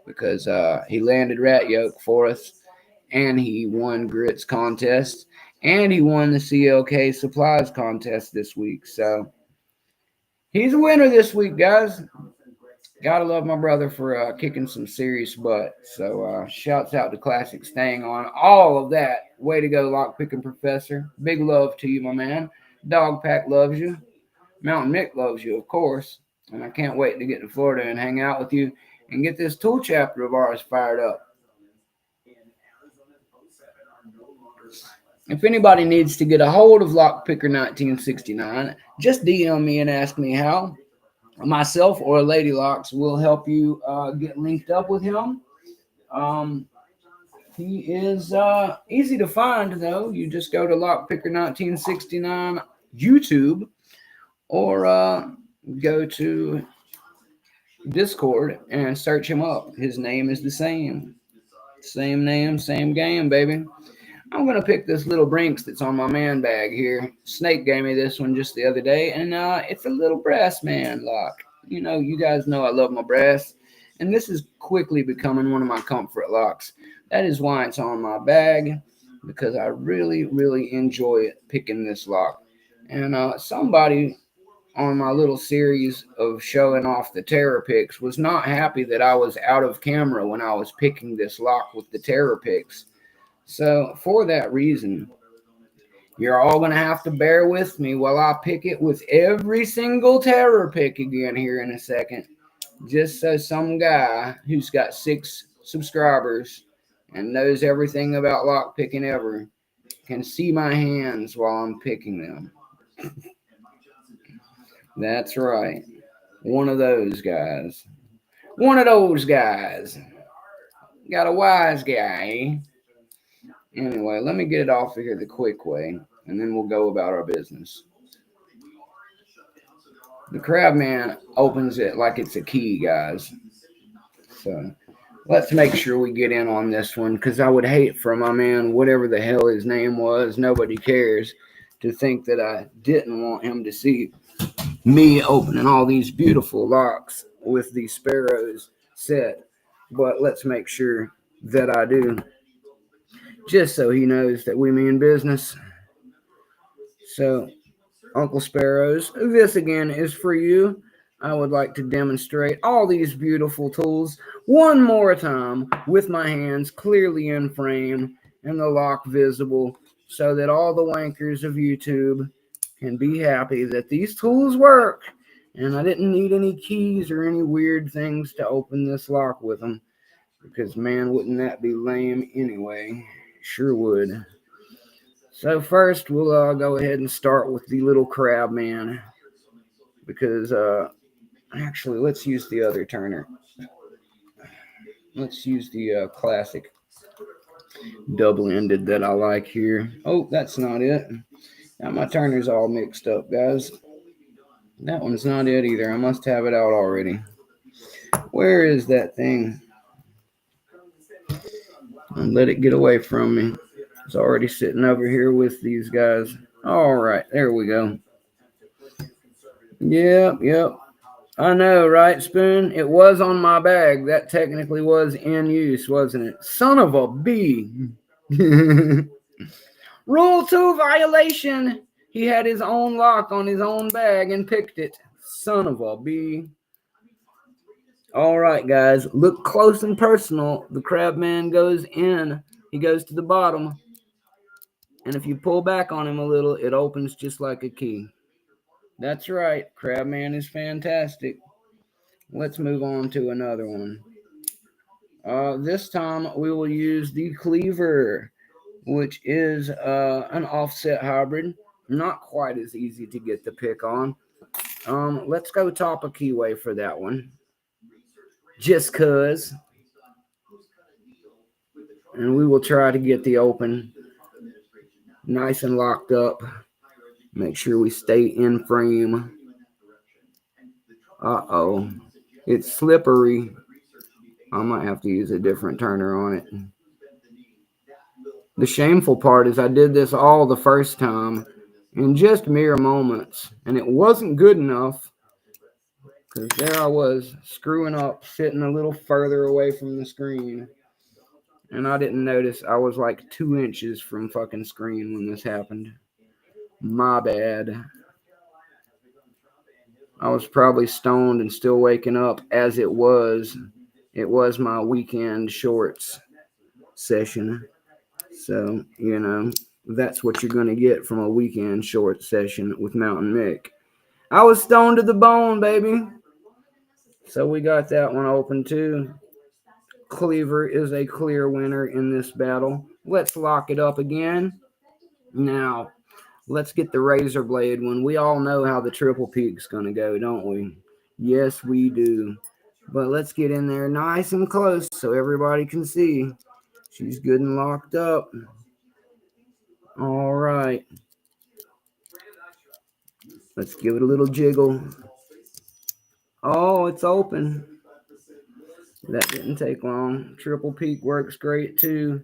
because he landed Rat Yoke for us. and he won grits contest, and he won the CLK supplies contest this week. So he's a winner this week, guys. Gotta love my brother for kicking some serious butt. So shouts out to Classic staying on all of that. Way to go, lockpicking professor. Big love to you, my man. Dog Pack loves you. Mountain Mick loves you, of course. And I can't wait to get to Florida and hang out with you and get this tool chapter of ours fired up. If anybody needs to get a hold of Lockpicker 1969, just DM me and ask me how. Myself or Lady Locks will help you get linked up with him. He is easy to find, though. You just go to Lockpicker 1969 YouTube or go to Discord and search him up. His name is the same. Same name, same game, baby. I'm going to pick this little Brinks that's on my man bag here. Snake gave me this one just the other day, and it's a little brass man lock. You know, you guys know I love my brass, and this is quickly becoming one of my comfort locks. That is why it's on my bag, because I really, really enjoy picking this lock. And somebody on my little series of showing off the terror picks was not happy that I was out of camera when I was picking this lock with the terror picks. So for that reason, you're all going to have to bear with me while I pick it with every single terror pick again here in a second. Just so some guy who's got 6 subscribers and knows everything about lock picking ever can see my hands while I'm picking them. That's right. One of those guys. One of those guys. Got a wise guy, eh? Anyway, let me get it off of here the quick way, and then we'll go about our business. The Crabman opens it like it's a key, guys. So let's make sure we get in on this one, because I would hate for my man, whatever the hell his name was, nobody cares, to think that I didn't want him to see me opening all these beautiful locks with the Sparrows set. But let's make sure that I do, just so he knows that we mean business. So, Uncle Sparrows, this again is for you. I would like to demonstrate all these beautiful tools one more time with my hands clearly in frame and the lock visible, so that all the wankers of YouTube can be happy that these tools work and I didn't need any keys or any weird things to open this lock with them, because man, wouldn't that be lame anyway? Sure would. So first we'll go ahead and start with the little crab man, because actually let's use the other turner. Let's use the classic double-ended that I like here. Oh, that's not it. Now my turner's all mixed up, guys. That one's not it either. I must have it out already. Where is that thing? And let it get away from me. It's already sitting over here with these guys. All right, there we go. Yep. I know, right, Spoon? It was on my bag. That technically was in use, wasn't it? Son of a bee. Rule 2 violation. He had his own lock on his own bag and picked it. Son of a bee. All right, guys. Look close and personal. The crab man goes in. He goes to the bottom. And if you pull back on him a little, it opens just like a key. That's right. Crab man is fantastic. Let's move on to another one. This time we will use the cleaver, which is an offset hybrid. Not quite as easy to get the pick on. Let's go top a keyway for that one. Just cuz. And we will try to get the open nice and locked up. Make sure we stay in frame. Uh-oh. It's slippery. I might have to use a different turner on it. The shameful part is I did this all the first time in just mere moments, and it wasn't good enough, because there I was screwing up, sitting a little further away from the screen. And I didn't notice I was like 2 inches from fucking screen when this happened. My bad. I was probably stoned and still waking up as it was. It was my weekend shorts session. So, that's what you're going to get from a weekend short session with Mountain Mick. I was stoned to the bone, baby. So we got that one open too. Cleaver is a clear winner in this battle. Let's lock it up again. Now, let's get the razor blade one. We all know how the triple peak's going to go, don't we? Yes, we do. But let's get in there nice and close so everybody can see. She's good and locked up. All right. Let's give it a little jiggle. Oh, it's open. That didn't take long. Triple peak works great too.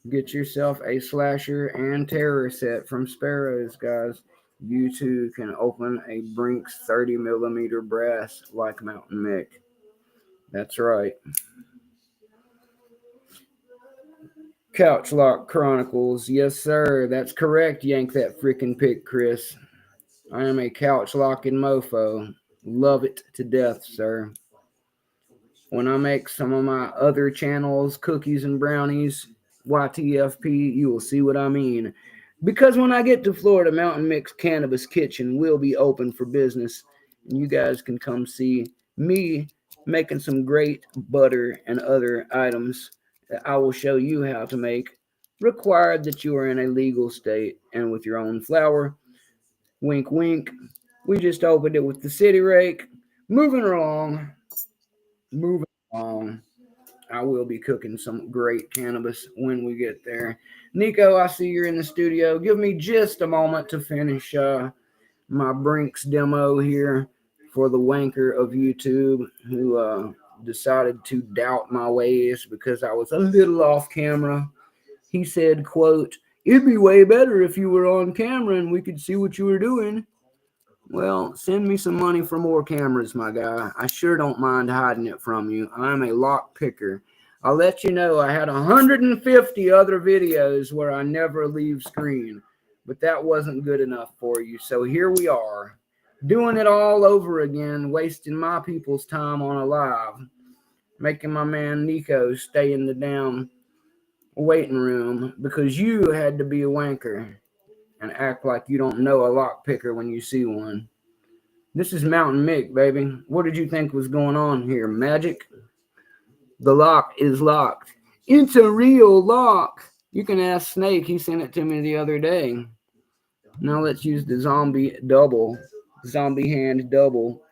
Get yourself a slasher and terror set from Sparrows, guys. You too can open a Brinks 30mm brass like Mountain Mick. That's right. Couch Lock Chronicles. Yes, sir. That's correct. Yank that freaking pick, Chris. I am a couch locking mofo. Love it to death, sir. When I make some of my other channels, Cookies and Brownies, YTFP, you will see what I mean. Because when I get to Florida, Mountain Mix Cannabis Kitchen will be open for business. And you guys can come see me making some great butter and other items that I will show you how to make, required that you are in a legal state and with your own flour. Wink, wink. We just opened it with the city rake. Moving along. Moving along. I will be cooking some great cannabis when we get there. Nico, I see you're in the studio. Give me just a moment to finish my Brinks demo here for the wanker of YouTube who decided to doubt my ways because I was a little off camera. He said, quote, "It'd be way better if you were on camera and we could see what you were doing." Well, send me some money for more cameras, my guy. I sure don't mind hiding it from you. I'm a lock picker. I'll let you know I had 150 other videos where I never leave screen, but that wasn't good enough for you. So here we are, doing it all over again, wasting my people's time on a live, making my man Nico stay in the damn waiting room because you had to be a wanker and act like you don't know a lock picker when you see one. This is Mountain Mick, baby. What did you think was going on here? Magic? The lock is locked. It's a real lock. You can ask Snake. He sent it to me the other day. Now let's use the zombie hand double.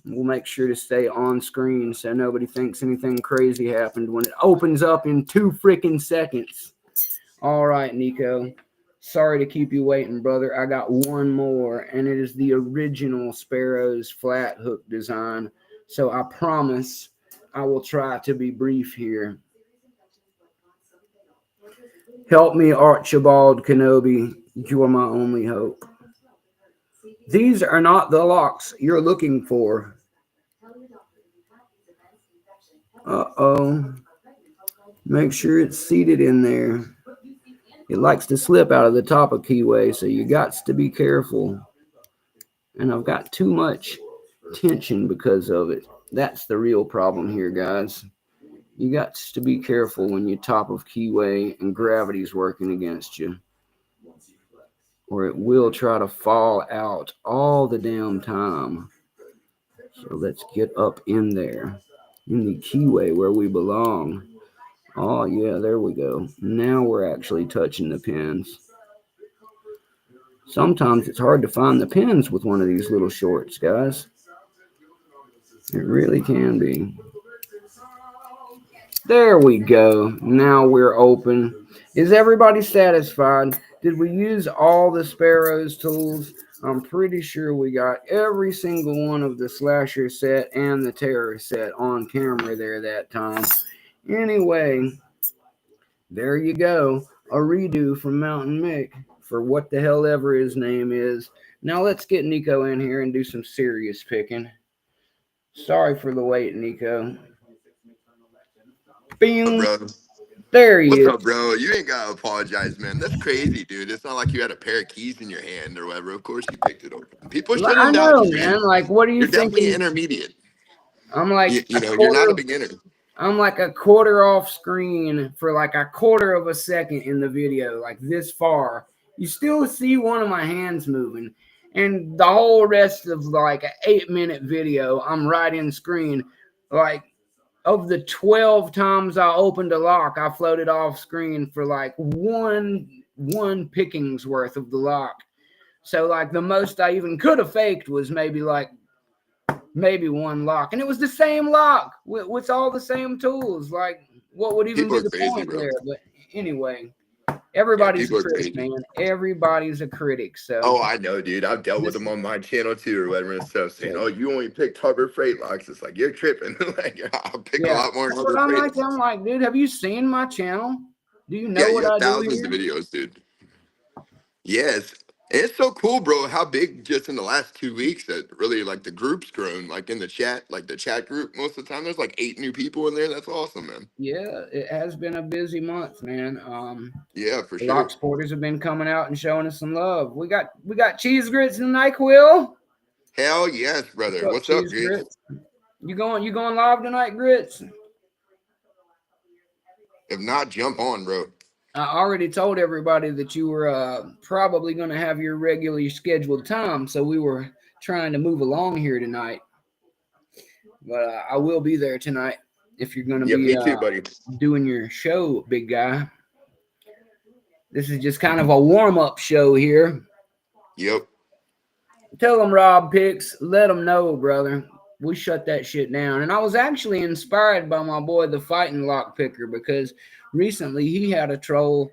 We'll make sure to stay on screen so nobody thinks anything crazy happened when it opens up in 2 freaking seconds. All right, Nico. Sorry to keep you waiting, brother. I got one more, and it is the original Sparrows flat hook design. So I promise I will try to be brief here. Help me, Archibald Kenobi. You are my only hope. These are not the locks you're looking for. Uh-oh. Make sure it's seated in there. It likes to slip out of the top of keyway, so you got to be careful. And I've got too much tension because of it. That's the real problem here, guys. You got to be careful when you're top of keyway and gravity's working against you, or it will try to fall out all the damn time. So let's get up in there, in the keyway where we belong. Oh yeah, there we go. Now we're actually touching the pins. Sometimes it's hard to find the pins with one of these little shorts, guys. It really can be. There we go. Now we're open. Is everybody satisfied? Did we use all the Sparrows tools? I'm pretty sure we got every single one of the slasher set and the terror set on camera there that time. Anyway, there you go. A redo from Mountain Mick for what the hell ever his name is. Now let's get Nico in here and do some serious picking. Sorry for the wait, Nico. Bing. There he What's is. up, bro? You ain't gotta apologize, man. That's crazy, dude. It's not like you had a pair of keys in your hand or whatever. Of course you picked it open. People I shouldn't doubt know, you, man. man. Like, what are you You're definitely thinking? intermediate. I'm like You, a you know, you're not a quarter. beginner. I'm like a quarter off screen for like a quarter of a second in the video, like this far. You still see one of my hands moving, and the whole rest of like an 8 minute video, I'm right in screen. Like of the 12 times I opened a lock, I floated off screen for like one pickings worth of the lock. So like the most I even could have faked was maybe one lock, and it was the same lock with all the same tools. Like, what would even People be are the crazy, point bro. there? But anyway, Yeah, everybody's a people are critic, crazy. man. Everybody's a critic. So Oh, I know, dude. I've dealt with this, them on my channel too, or whatever and stuff, saying, so "Oh, you only picked Harbor Freight locks." It's like you're tripping. Like I'll pick a yeah, lot more that's what Harbor I'm Freight like. locks. I'm like, dude, have you seen my channel? Do you Yeah, know you what have I do thousands of here? videos, dude. Yes. It's so cool, bro, how big just in the last 2 weeks that really like the group's grown, like in the chat, like the chat group, most of the time there's like 8 new people in there. That's awesome, man. Yeah, it has been a busy month, man. Yeah, for The sure. lock sporters have been coming out and showing us some love. We got cheese grits and NyQuil. Hell yes, What's brother. up, What's up, cheese Grits? grits? You going live tonight, grits? If not, jump on, bro. I already told everybody that you were probably going to have your regularly scheduled time, so we were trying to move along here tonight. But I will be there tonight if you're going to Yeah, be me too, buddy. doing your show, big guy. This is just kind of a warm up show here. Yep. Tell them Rob picks. Let them know, brother. We shut that shit down. And I was actually inspired by my boy, the fighting lock picker, because recently he had a troll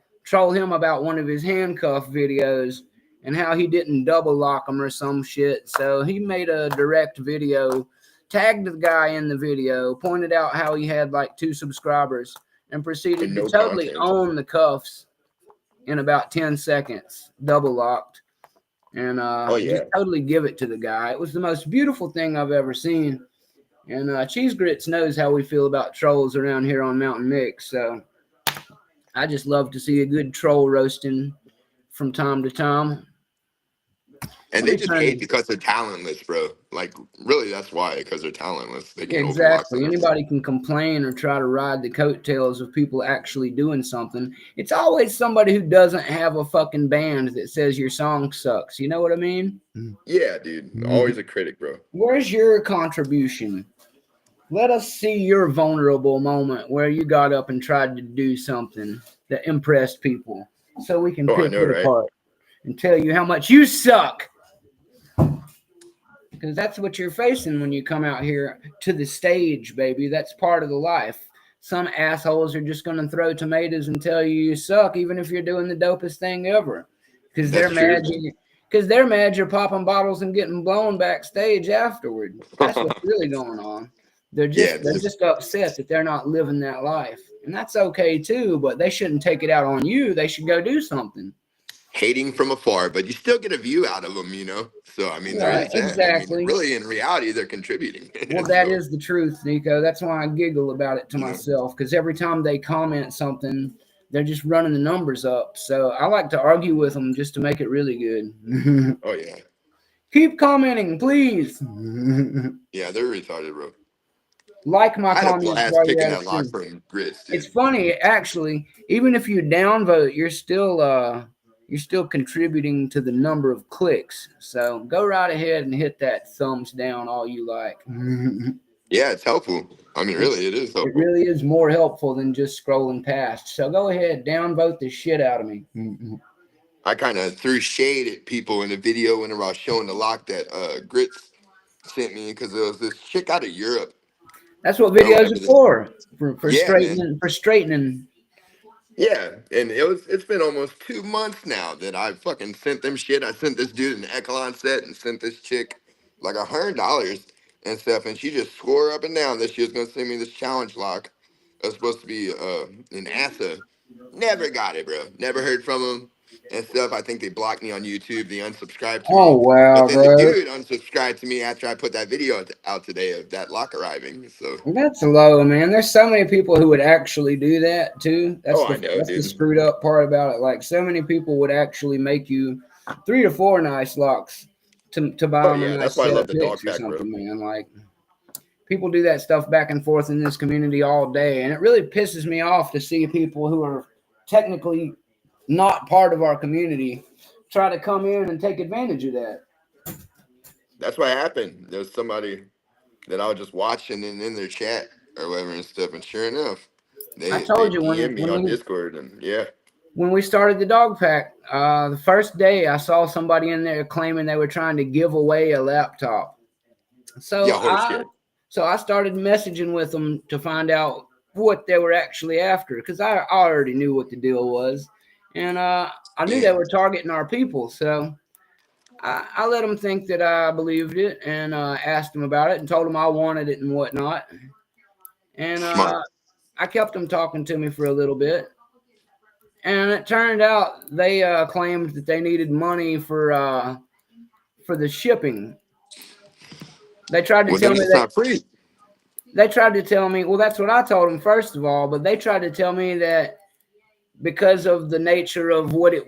him about one of his handcuff videos and how he didn't double lock them or some shit. So he made a direct video, tagged the guy in the video, pointed out how he had like 2 subscribers, and proceeded And to no totally content. own the cuffs in about 10 seconds, double locked, and Oh just yeah. totally give it to the guy. It was the most beautiful thing I've ever seen. And Cheese Grits knows how we feel about trolls around here on Mountain Mix. So I just love to see a good troll roasting from time to time. And Let they me just hate turn. because they're talentless, bro. Like, really, that's why, because they're talentless. They Yeah, can open locks exactly. and everything. Anybody can complain or try to ride the coattails of people actually doing something. It's always somebody who doesn't have a fucking band that says your song sucks. You know what I mean? Yeah, dude. Always a critic, bro. Where's your contribution? Let us see your vulnerable moment where you got up and tried to do something that impressed people so we can Oh, I pick know, it right? apart and tell you how much you suck. Because that's what you're facing when you come out here to the stage, baby. That's part of the life. Some assholes are just going to throw tomatoes and tell you suck, even if you're doing the dopest thing ever. Because they're That's true, mad man. you're popping bottles and getting blown backstage afterward. That's what's really going on. They're Yeah, just it's they're just just upset that they're not living that life. And that's okay too, but they shouldn't take it out on you. They should go do something. hating from afar, but you still get a view out of them, you know? So, I mean, there Right, is that. I mean, exactly. really, in reality, they're contributing. Well, that So, is the truth, Nico. That's why I giggle about it to you know? myself, because every time they comment something, they're just running the numbers up. So I like to argue with them just to make it really good. Oh, yeah. Keep commenting, please. Yeah, they're retarded, bro. Like my I had a comments blast while you're picking at it that lock too. from Grits, It's dude. funny, actually. Even if you downvote, you're still contributing to the number of clicks. So go right ahead and hit that thumbs down all you like. Yeah, it's helpful. I mean, It's really, it is it helpful. really is more helpful than just scrolling past. So go ahead, downvote the shit out of me. I kind of threw shade at people in the video whenever I was showing the lock that Grits sent me because there was this chick out of Europe That's what or videos whatever. are for. For Yeah, man. straightening. Yeah, and it's been almost 2 months now that I fucking sent them shit. I sent this dude an Echelon set and sent this chick like $100 and stuff, and she just swore up and down that she was gonna send me this challenge lock. It was supposed to be in ASA. Never got it, bro. Never heard from him. and stuff. I think they blocked me on YouTube. They unsubscribed to Oh me. But wow, then the bro. dude unsubscribed to me after I put that video out today of that lock arriving. So, That's low, man. There's so many people who would actually do that too. oh, I know, That's the dude. screwed up part about it. Like so many people would actually make you 3 to 4 nice locks to buy Oh them a yeah, that's nice why I set love of the dog picks or pack, bro. something, man. Like people do that stuff back and forth in this community all day, and it really pisses me off to see people who are technically not part of our community try to come in and take advantage of that. That's what happened. There's somebody that I was just watching in their chat or whatever and stuff, and sure enough, I they told you DM me on Discord, and yeah, when we started the dog pack, the first day I saw somebody in there claiming they were trying to give away a laptop. yeah, So horse I shit. so I started messaging with them to find out what they were actually after because I already knew what the deal was, and I knew they Damn, were targeting our people. So I let them think that I believed it and asked them about it and told them I wanted it and whatnot. And smart. I kept them talking to me for a little bit. And it turned out they claimed that they needed money for the shipping. They tried to Well, tell then me it's not free. well, that's what I told them first of all, but they tried to tell me that because of the nature of what it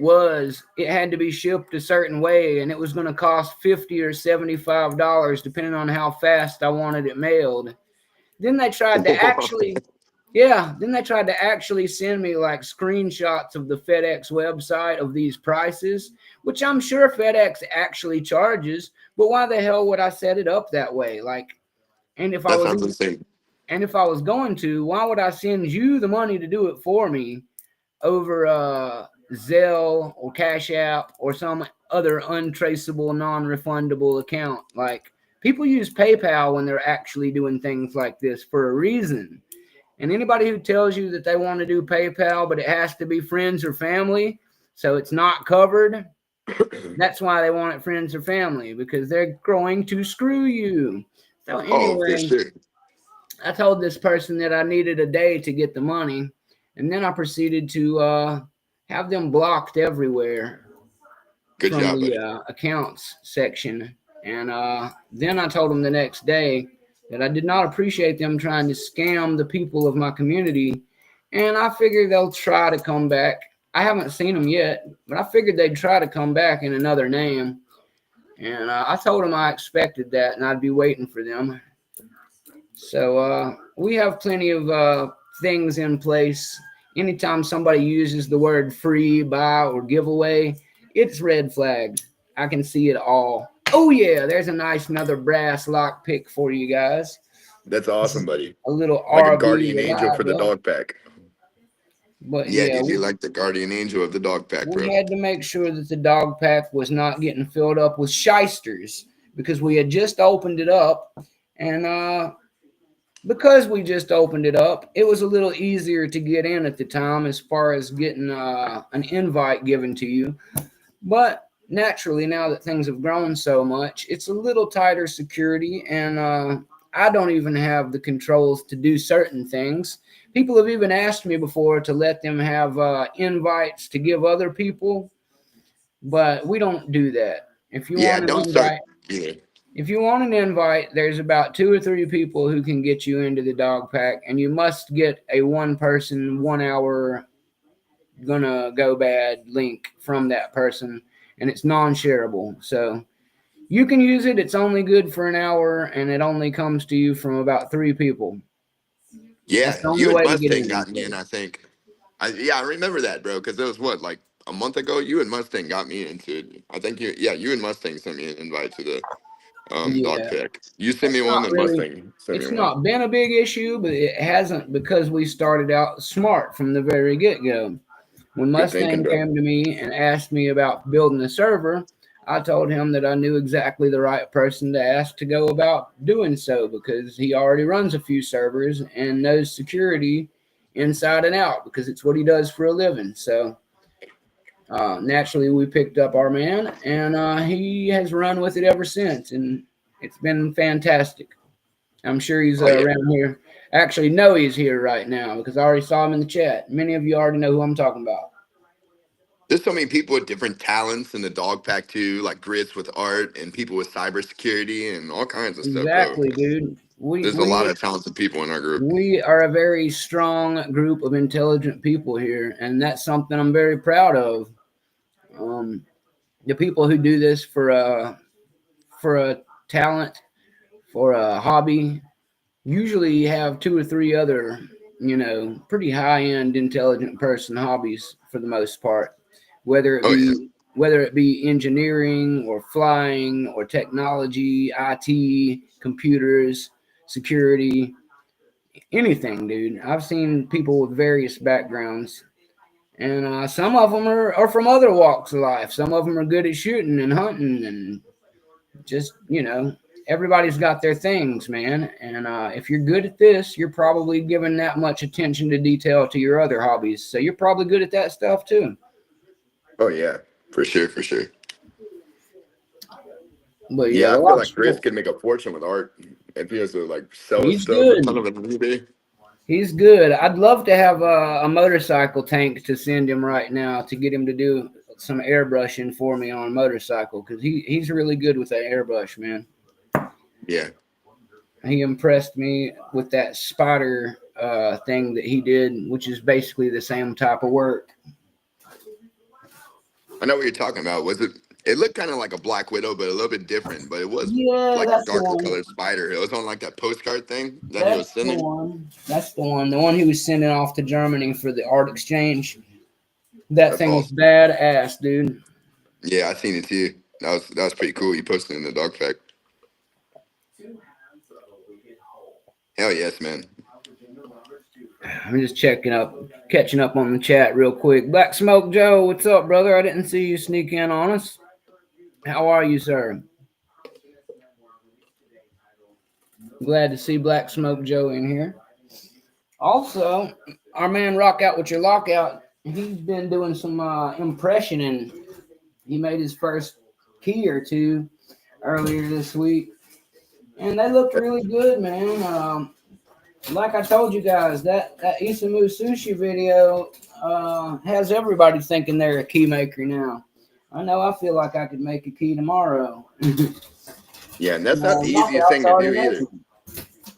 had to be shipped a certain way, and it was going to cost $50 or $75 depending on how fast I wanted it mailed. Then they tried to actually, yeah, then they tried to actually send me like screenshots of the FedEx website of these prices, which I'm sure FedEx actually charges, but why the hell would I set it up that way? Like, and if I That was sounds even, insane. and if I was going to, why would I send you the money to do it for me over Zelle or Cash App or some other untraceable, non-refundable account? Like, people use PayPal when they're actually doing things like this for a reason. And anybody who tells you that they want to do PayPal, but it has to be friends or family, so it's not covered, that's why they want it friends or family, because they're going to screw you. So Oh, for anyway, sure. I told this person that I needed a day to get the money, and then I proceeded to have them blocked everywhere Good from job, the buddy. accounts section. And then I told them the next day that I did not appreciate them trying to scam the people of my community. And I figured they'll try to come back. I haven't seen them yet, but I figured they'd try to come back in another name. And I told them I expected that and I'd be waiting for them. So we have plenty of things in place. Anytime somebody uses the word free, buy, or giveaway, it's red flagged. I can see it all. Oh yeah, there's a nice another brass lock pick for you guys. That's This awesome, is buddy. a little Like a RB guardian angel for the reliable. dog pack. But Yeah, yeah, dude, you like the guardian angel of the dog pack, we bro. had to make sure that the dog pack was not getting filled up with shysters because we had just opened it up, and because we just opened it up, it was a little easier to get in at the time as far as getting an invite given to you. But naturally, now that things have grown so much, it's a little tighter security, and I don't even have the controls to do certain things. People have even asked me before to let them have invites to give other people, but we don't do that. If you Yeah, want an don't start. invite, Yeah, if you want an invite, there's about 2 or 3 people who can get you into the dog pack, and you must get a one person, 1 hour gonna go bad link from that person, and it's non shareable. So you can use it, it's only good for an hour, and it only comes to you from about 3 people. yeah. That's the only You and way to get Mustang in got these me in, days. I think. Yeah, I remember that, bro. Because it was what, like a month ago. You and Mustang got me into it. I think you. Yeah, you and Mustang sent me an invite to the dog Yeah, pack. You sent me it's one, not then really Mustang sent me it's one. not been a big issue, but it hasn't because we started out smart from the very get-go. When Good thinking, Mustang bro. came to me and asked me about building a server, I told him that I knew exactly the right person to ask to go about doing so because he already runs a few servers and knows security inside and out because it's what he does for a living. So naturally, we picked up our man, and he has run with it ever since, and it's been fantastic. I'm sure he's Oh yeah. around here. Actually, no, he's here right now because I already saw him in the chat. Many of you already know who I'm talking about. There's so many people with different talents in the dog pack too, like grits with art and people with cybersecurity and all kinds of stuff, bro. Exactly, dude. We There's a lot we of talented people in our group. we are a very strong group of intelligent people here, and that's something I'm very proud of. Um, the people who do this for a talent, for a hobby, usually have two or three other, pretty high end intelligent person hobbies for the most part, whether it Oh yeah. be whether it be engineering or flying or technology, IT, computers, security, anything, dude. I've seen people with various backgrounds, and some of them are from other walks of life. Some of them are good at shooting and hunting and just everybody's got their things, man. And if you're good at this, you're probably giving that much attention to detail to your other hobbies, so you're probably good at that stuff too. Oh yeah. For sure, for sure. But yeah, Yeah, I well, feel like Chris could make a fortune with art if he has to like sell his he's stuff a ton good. of it on eBay. He's good. I'd love to have a motorcycle tank to send him right now to get him to do some airbrushing for me on a motorcycle, because he's really good with that airbrush, man. Yeah. He impressed me with that spider thing that he did, which is basically the same type of work. I know what you're talking about. Was it? It looked kind of like a Black Widow, but a little bit different. But it was Yeah, like a that's the darker one. colored spider. It was on like that postcard thing that he was That's the sending. one. That's the one. The one he was sending off to Germany for the art exchange. That That's thing was awesome. badass, dude. Yeah, I seen it too. That was pretty cool. You posted it in the dog pack. Hell yes, man. I'm just catching up on the chat real quick. Black Smoke Joe, what's up, brother? I didn't see you sneak in on us. How are you, sir? Glad to see Black Smoke Joe in here. Also, our man Rock Out with Your Lockout, he's been doing some impression, and he made his first key or two earlier this week, and they looked really good, man. Like I told you guys, that Isamu sushi video has everybody thinking they're a key maker now. I know I feel like I could make a key tomorrow. Yeah, and that's not the easiest Knockout's thing to already do either. making.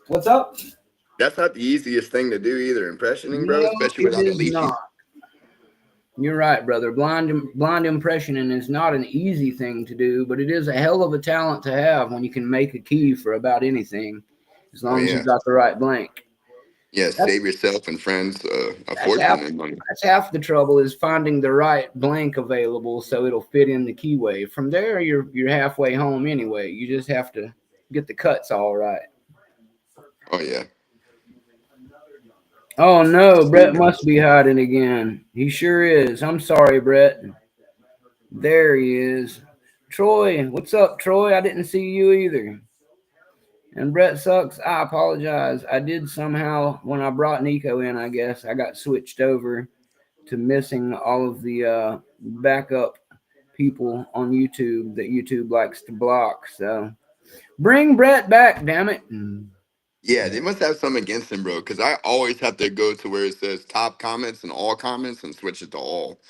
What's up? That's not the easiest thing to do either. Impressioning, bro, No, especially it without a is leashy. not. You're right, brother. Blind impressioning is not an easy thing to do, but it is a hell of a talent to have when you can make a key for about anything, as Oh long as you yeah, got the right blank. yeah. That's Save yourself and friends a that's half fortune in money. that's half the trouble, is finding the right blank available so it'll fit in the keyway. From there, you're halfway home anyway. You just have to get the cuts all right. Oh yeah. Oh no, Brett Sweet. must be hiding again. He sure is. I'm sorry, Brett. There he is. Troy, what's up, Troy? I didn't see you either. And Brett sucks. I apologize. I did somehow, when I brought Nico in, I guess I got switched over to missing all of the backup people on YouTube that YouTube likes to block. So bring Brett back, damn it. Yeah, they must have something against him, bro. Because I always have to go to where it says top comments and all comments and switch it to all.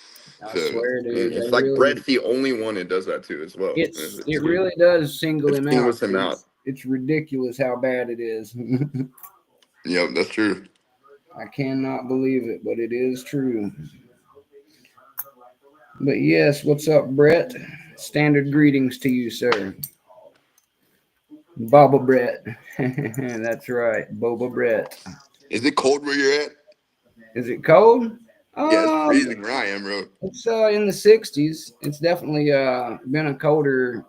I So swear, dude, it's like Brett's the only one that does that too as well. it really does single It him out. singles him out. It's ridiculous how bad it is. Yep, that's true. I cannot believe it, but it is true. But yes, what's up, Brett? Standard greetings to you, sir. Boba Brett. That's right, Boba Brett. Is it cold where you're at? Is it cold? Yeah, it's Um, freezing where I am, bro. it's in the 60s. It's definitely been a colder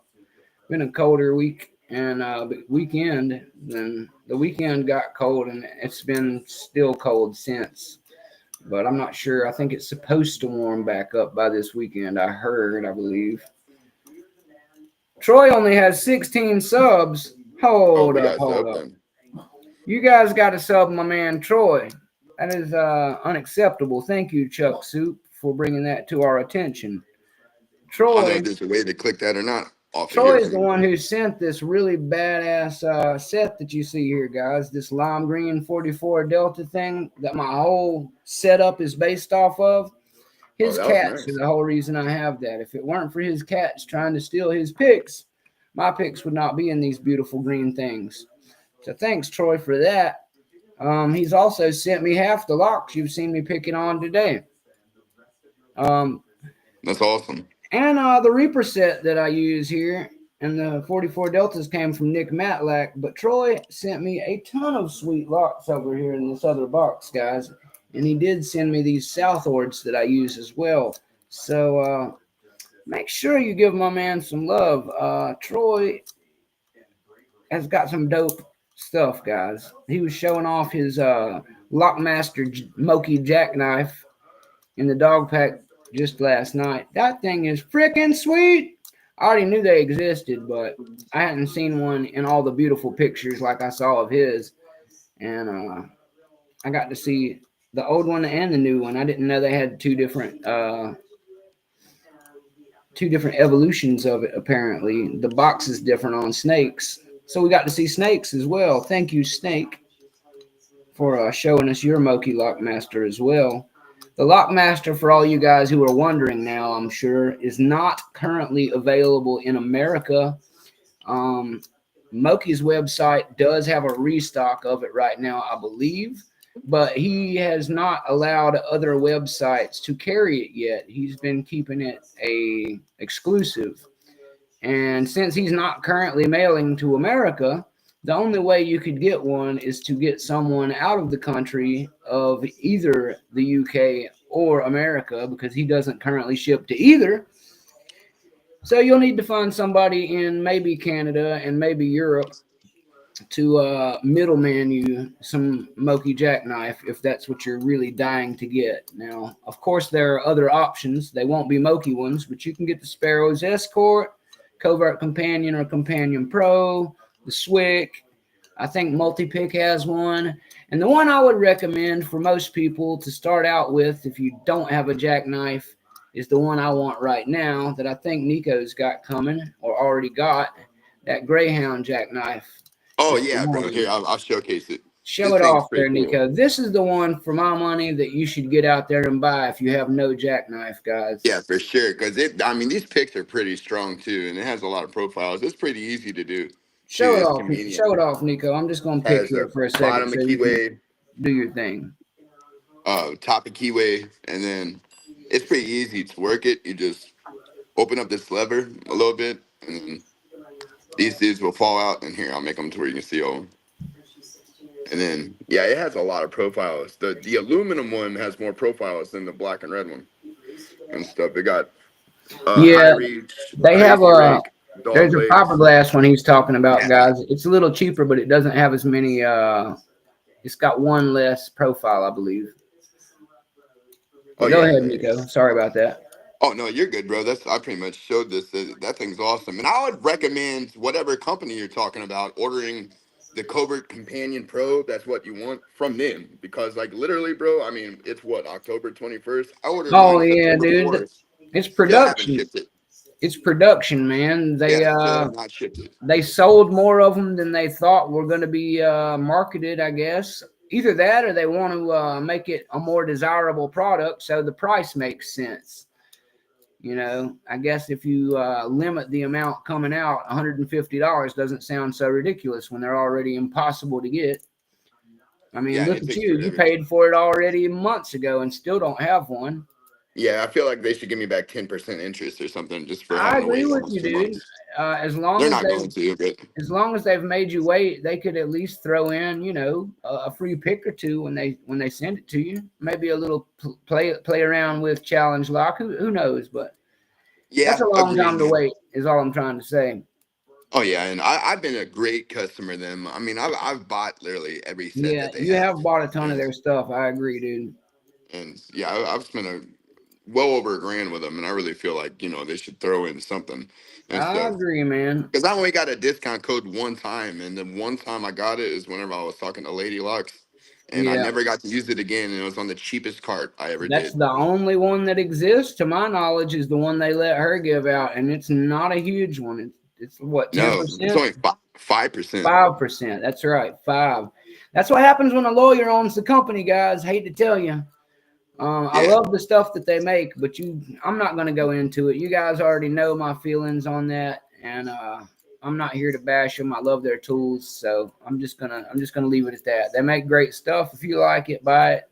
week and weekend. Then the weekend got cold, and it's been still cold since. But I'm not sure. I think it's supposed to warm back up by this weekend. I believe. Troy only has 16 subs. Oh, Hold we up, got hold sub up. then. You guys got to sub my man Troy. That is unacceptable. Thank you, Chuck Soup, for bringing that to our attention. I don't know if Troy there's a way to click that or not off of Troy here is the from you. one who sent this really badass set that you see here, guys. This lime green 44 Delta thing that my whole setup is based off of. Oh, His that was cats are nice. the whole reason I have that. If it weren't for his cats trying to steal his picks, my picks would not be in these beautiful green things. So thanks, Troy, for that. He's also sent me half the locks you've seen me picking on today. Um, That's awesome. and the Reaper set that I use here and the 44 Deltas came from Nick Matlack, but Troy sent me a ton of sweet locks over here in this other box, guys. And he did send me these Southords that I use as well. So make sure you give my man some love. Troy has got some dope stuff, guys. He was showing off his Lockmaster Moki jackknife in the dog pack just last night. That thing is freaking sweet. I already knew they existed, but I hadn't seen one in all the beautiful pictures like I saw of his. And I got to see the old one and the new one. I didn't know they had two different evolutions of it. Apparently, the box is different on snakes, so we got to see snakes as well. Thank you, Snake, for showing us your Moki Lockmaster as well. The Lockmaster, for all you guys who are wondering now, I'm sure, is not currently available in America. Um, Moki's website does have a restock of it right now, I believe, but he has not allowed other websites to carry it yet. He's been keeping it a exclusive. And since he's not currently mailing to America, the only way you could get one is to get someone out of the country of either the UK or America because he doesn't currently ship to either. So you'll need to find somebody in maybe Canada and maybe Europe to middleman you some Moki jackknife if that's what you're really dying to get. Now, of course, there are other options. They won't be Moki ones, but you can get the Sparrow's Escort, Covert Companion or Companion Pro, the Swick. I think Multipick has one. And the one I would recommend for most people to start out with if you don't have a jackknife is the one I want right now that I think Nico's got coming or already got, that Greyhound jackknife. Oh It's the yeah, bro. Here, one. I'll showcase it. Show This it thing's off pretty there, cool. Nico. This is the one for my money that you should get out there and buy if you have no jackknife, guys. Yeah, for sure. Because I mean, these pics are pretty strong too, and it has a lot of profiles. It's pretty easy to do too. Show it It's off. convenient. Show it off, Nico. I'm just gonna pick Has here a for a second bottom so of you can keyway, do your thing. top of keyway, and then it's pretty easy to work it. You just open up this lever a little bit, and then these dudes will fall out. And here, I'll make them to where you can see all. And then yeah, it has a lot of profiles. The aluminum one has more profiles than the black and red one and stuff. It got high Yeah, reach, they have crazy a. rake, dog There's a legs. fiberglass one he's talking about, Yeah. guys. It's a little cheaper, but it doesn't have as many. It's got one less profile, I believe. Oh But go yeah. ahead, Nico. Sorry about that. Oh no, you're good, bro. That's I pretty much showed this. That thing's awesome, and I would recommend whatever company you're talking about ordering the Covert Companion Pro. That's what you want from them because, like, literally, bro. I mean, it's what October 21st. I ordered Oh mine yeah, September dude. 4th. It's Still haven't production. shipped it. It's production, man. Yeah, still have not shipped it. They sold more of them than they thought were going to be marketed, I guess. Either that or they want to make it a more desirable product so the price makes sense. You know, I guess if you limit the amount coming out, $150 doesn't sound so ridiculous when they're already impossible to get. I mean, Yeah, and look it at takes you. You forever. paid for it already months ago and still don't have one. Yeah, I feel like they should give me back 10% interest or something just for I having to agree wait with almost you, two dude. months. As long They're as not they going to, but as long as they've made you wait, they could at least throw in, a free pick or two when they send it to you. Maybe a little play around with challenge lock. Who knows? But that's yeah, a long agreed, time to man. wait. Is all I'm trying to say. Oh yeah, and I've been a great customer of them. I mean, I've bought literally every set Yeah, that they you have, have bought a ton of and their stuff. I agree, dude. yeah, I've spent well over $1,000 with them, and I really feel like they should throw in something and I stuff. agree, man. Because I only got a discount code one time, and the one time I got it is whenever I was talking to Lady Lux, and I Yeah, never got to use it again, and it was on the cheapest cart I ever that's did. the only one that exists, to my knowledge, is the one they let her give out, and it's not a huge one. It's what, ten No, it's percent, only 5%. 5%. That's right, five. That's what happens when a lawyer owns the company, guys. Hate to tell you. I Yeah, love the stuff that they make, but I'm not going to go into it. You guys already know my feelings on that, and I'm not here to bash them. I love their tools, so I'm just gonna leave it at that. They make great stuff. If you like it, buy it.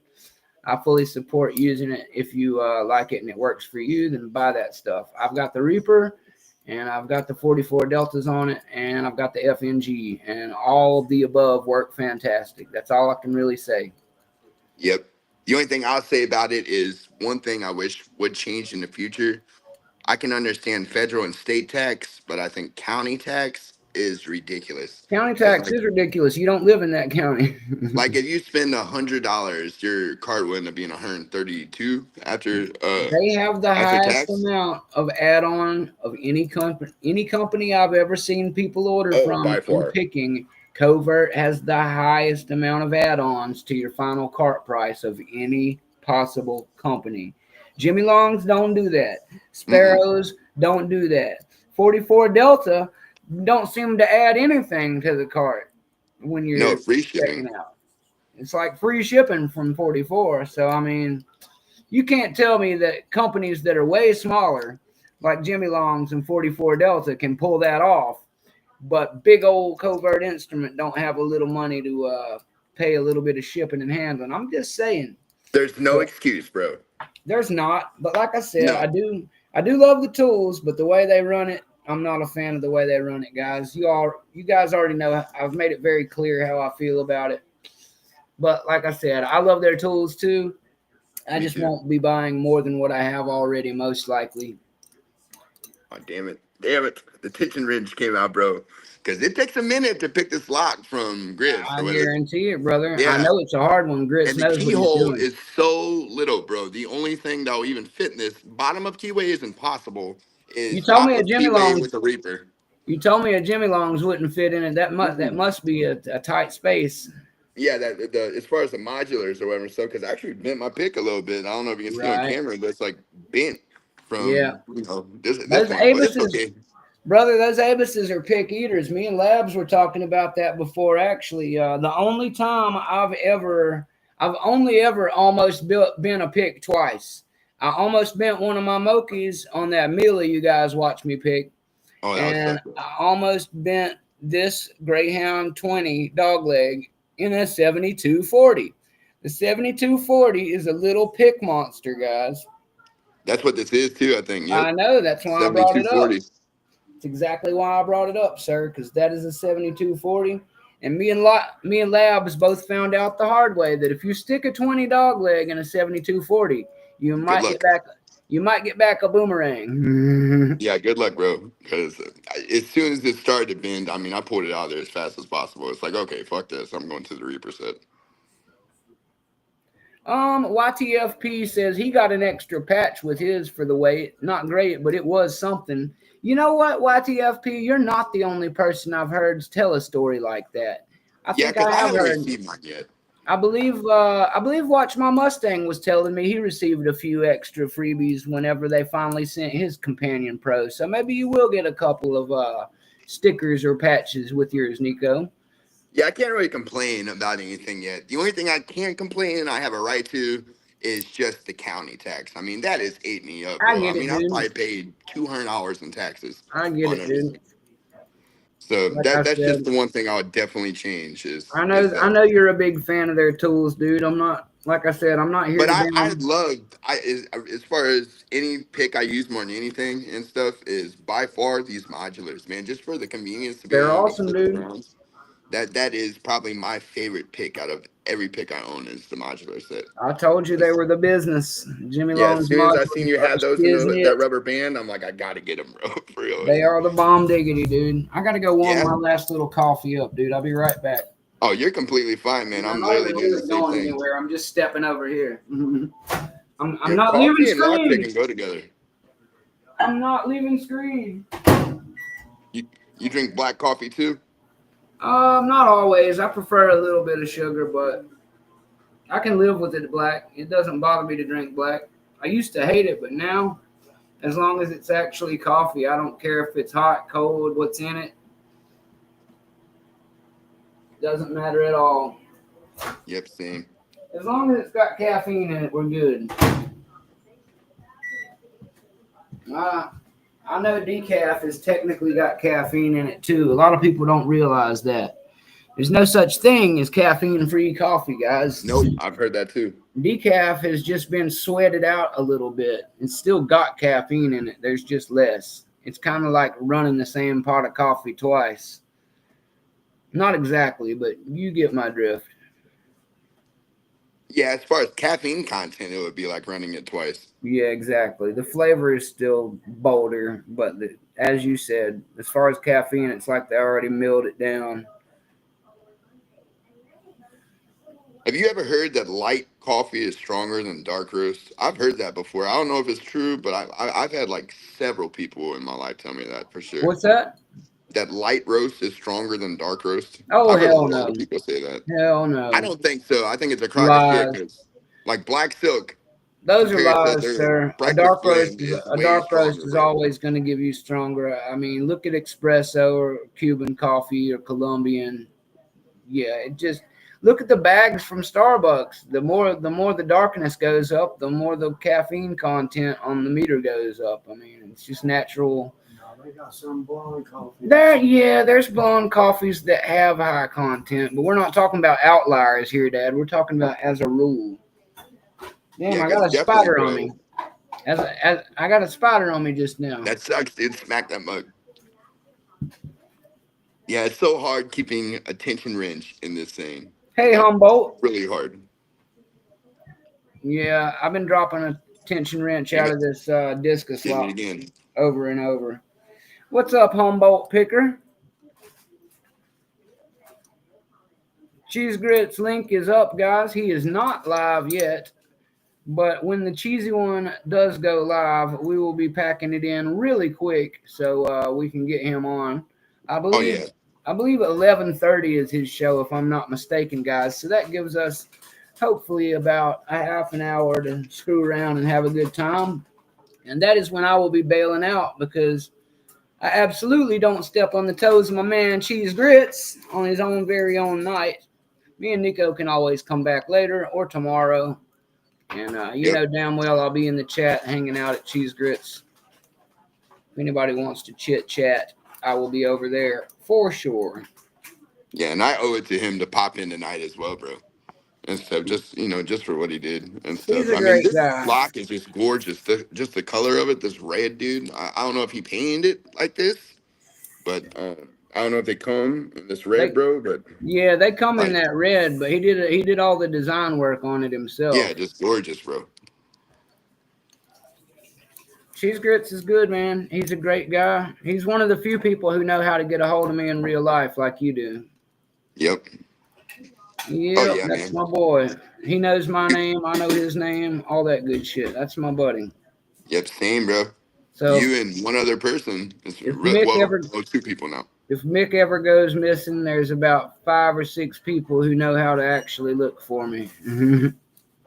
I fully support using it. If you like it and it works for you, then buy that stuff. I've got the Reaper, and I've got the 44 Deltas on it, and I've got the FNG, and all of the above work fantastic. That's all I can really say. yep. The only thing I'll say about it is one thing I wish would change in the future. I can understand federal and state tax, but I think county tax is ridiculous. County Because tax is ridiculous. You don't live in that county. like if you spend $100, your card will end up being 132 They have the after highest tax. amount of add-on of any company. Any company I've ever seen people order Oh, from by in far. picking, Covert has the highest amount of add-ons to your final cart price of any possible company. Jimmy Longs don't do that. Mm-mm. Sparrows don't do that. 44 Delta don't seem to add anything to the cart when No, you're free checking shipping. out. It's like free shipping from 44. So I mean, you can't tell me that companies that are way smaller, like Jimmy Longs and 44 Delta, can pull that off, but big old Covert Instrument don't have a little money to pay a little bit of shipping and handling. I'm just saying. There's no But excuse, bro. there's not. But like I said, I No. do I do love the tools, but the way they run it, I'm not a fan of the way they run it, guys. You guys already know I've made it very clear how I feel about it. But like I said, I love their tools too. I Me just too. won't be buying more than what I have already, most likely. Oh, damn it. Damn it. The tension wrench came out, bro. Because it takes a minute to pick this lock from Grits I or whatever. guarantee it, brother. I Yeah. know it's a hard one. Grits And the knows what he's keyhole doing. is so little, bro. The only thing that will even fit in this bottom of keyway isn't possible You is told top me a of Jimmy keyway Longs. with a Reaper. You told me a Jimmy Longs wouldn't fit in it. That Mm-mm. must be a tight space, Yeah, that the as far as the modulars or whatever stuff, because I actually bent my pick a little bit. I don't know if you can see on right? camera, but it's like bent Yeah. from this Those point. But it's Abises, okay. brother. Those Abises are pick eaters. Me and Labs were talking about that before. Actually, the only time I've only ever almost been a pick twice. I almost bent one of my Mokies on that Mealy you guys watched me pick, Oh, that was and such. I almost bent this Greyhound 20 dogleg in a 7240. The 7240 is a little pick monster, guys. That's what this is too. I think. Yep. I know. That's why I Seventy brought two it up. forty. It's exactly why I brought it up, sir, because that is a 7240. And me and Labs both found out the hard way that if you stick a 20 dog leg in a 7240, you Good might get luck. back you might get back a boomerang. Yeah, good luck, bro. Because as soon as it started to bend, I mean, I pulled it out of there as fast as possible. It's like, okay, fuck this. I'm going to the Reaper set. YTFP says he got an extra patch with his for the weight. Not great, but it was something. You know what, YTFP? You're not the only person I've heard tell a story like that. I Yeah, think because I I have haven't heard. received mine yet. I believe Watch My Mustang was telling me he received a few extra freebies whenever they finally sent his companion pro. So maybe you will get a couple of stickers or patches with yours, Nico. Yeah, I can't really complain about anything yet. The only thing I can complain, and I have a right to, is just the county tax. I mean, that has ate me up, I bro. I get it, mean, I've dude. probably paid $200 in taxes I get on it, dude. everything. So Like I that's just said, the one thing I would definitely change is I that. know you're a big fan of their tools, dude. I'm not like I said, I'm not here But to I down. love as far as any pick I use more than anything and stuff is by far these modulars, man. Just for the convenience to be They're able to awesome, flip dude. around. That is probably my favorite pick out of every pick I own is the modular set. I told you they were the business. Jimmy Yeah, as Long's soon as I seen modulars you are had the those in shiznit. that rubber band, I'm like, I gotta get them, bro. For real. They are the bomb diggity, dude. I gotta go warm Yeah. my last little coffee up, dude. I'll be right back. Oh, you're completely fine, man. I'm I'm not literally even doing the really same going thing. anywhere. I'm just stepping over here. I'm Your not leaving coffee and screen. lockpicking go together. I'm not leaving screen. You you drink black coffee too? Not always. I prefer a little bit of sugar, but I can live with it black. It doesn't bother me to drink black. I used to hate it, but now, as long as it's actually coffee, I don't care if it's hot, cold, what's in it. Doesn't matter at all. Yep, same. As long as it's got caffeine in it, we're good. Uh, I know decaf has technically got caffeine in it too. A lot of people don't realize that. There's no such thing as caffeine-free coffee, guys. Nope, I've heard that too. Decaf has just been sweated out a little bit. It's still got caffeine in it. There's just less. It's kind of like running the same pot of coffee twice. Not exactly, but you get my drift. Yeah, as far as caffeine content, it would be like running it twice. Yeah, exactly. The flavor is still bolder, but as you said, as far as caffeine, it's like they already milled it down. Have you ever heard that light coffee is stronger than dark roast? I've heard that before. I don't know if it's true, but I've had like several people in my life tell me that for sure. What's that? That light roast is stronger than dark roast. Oh, I've heard a hell lot no. of people say that. Hell I no. don't think so. I think it's a crock of shit Lies. because like black silk Those are compared to lies, their sir. breakfast blend is A way dark roast stronger, is bro. always going to give you stronger. I mean, look at espresso or Cuban coffee or Colombian. Yeah, it just look at the bags from Starbucks. The more the darkness goes up, the more the caffeine content on the meter goes up. I mean, it's just natural. No, they got some blonde coffee. There's blonde coffees that have high content, but we're not talking about outliers here, Dad. We're talking about as a rule. Damn, Yeah, I got because a definitely, spider on bro. me. As I got a spider on me just now. That sucks, dude. Smack that mug. Yeah, it's so hard keeping attention wrench in this thing. Hey, Like Humboldt. really hard. Yeah, I've been dropping a tension wrench Damn out it. of this discus Did it lock again. over and over. What's up, Humboldt Picker? Cheese Grits link is up, guys. He is not live yet, but when the cheesy one does go live, we will be packing it in really quick so we can get him on. I Oh believe yeah. I believe 11:30 is his show, if I'm not mistaken, guys. So that gives us hopefully about a half an hour to screw around and have a good time. And that is when I will be bailing out because I absolutely don't step on the toes of my man Cheese Grits on his own very own night. Me and Nico can always come back later or tomorrow. And you Yep. know damn well I'll be in the chat hanging out at Cheese Grits. If anybody wants to chit chat, I will be over there for sure. Yeah, and I owe it to him to pop in tonight as well, bro. And stuff, just just for what he did and He's stuff. a I mean, great this guy. lock is just gorgeous. Just the color of it, this red, dude. I don't know if he painted it like this, but I don't know if they come in this red, They bro. But Yeah, they come in like, that red, but he did all the design work on it himself. yeah, just gorgeous, bro. Cheese Grits is good, man. He's a great guy. He's one of the few people who know how to get a hold of me in real life like you do. Yep. Oh Yep, yeah, that's man. my boy. He knows my name. I know his name. All that good shit. That's my buddy. Yep, same, bro. So You and one other person. It's if Mick well, ever oh, two people now. if Mick ever goes missing, there's about 5 or 6 people who know how to actually look for me.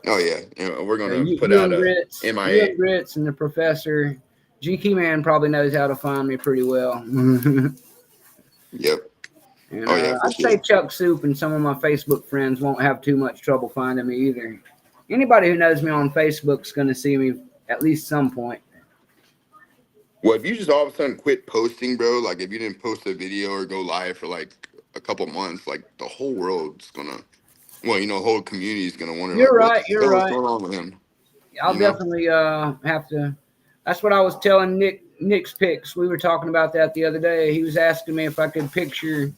Oh yeah, we're gonna put You out and a Grits, you MIA. and Grits, and the professor. GK Man probably knows how to find me pretty well. Yep. And Oh yeah, for I'd sure. say Chuck Soup and some of my Facebook friends won't have too much trouble finding me either. Anybody who knows me on Facebook's going to see me at least some point. Well, if you just all of a sudden quit posting, bro, like if you didn't post a video or go live for like a couple months, like the whole world's gonna, well, the whole community is gonna wonder, You're like, what right. the You're hell is right. going on with him? I'll You know? definitely have to. That's what I was telling Nick's Picks. We were talking about that the other day. He was asking me if I could picture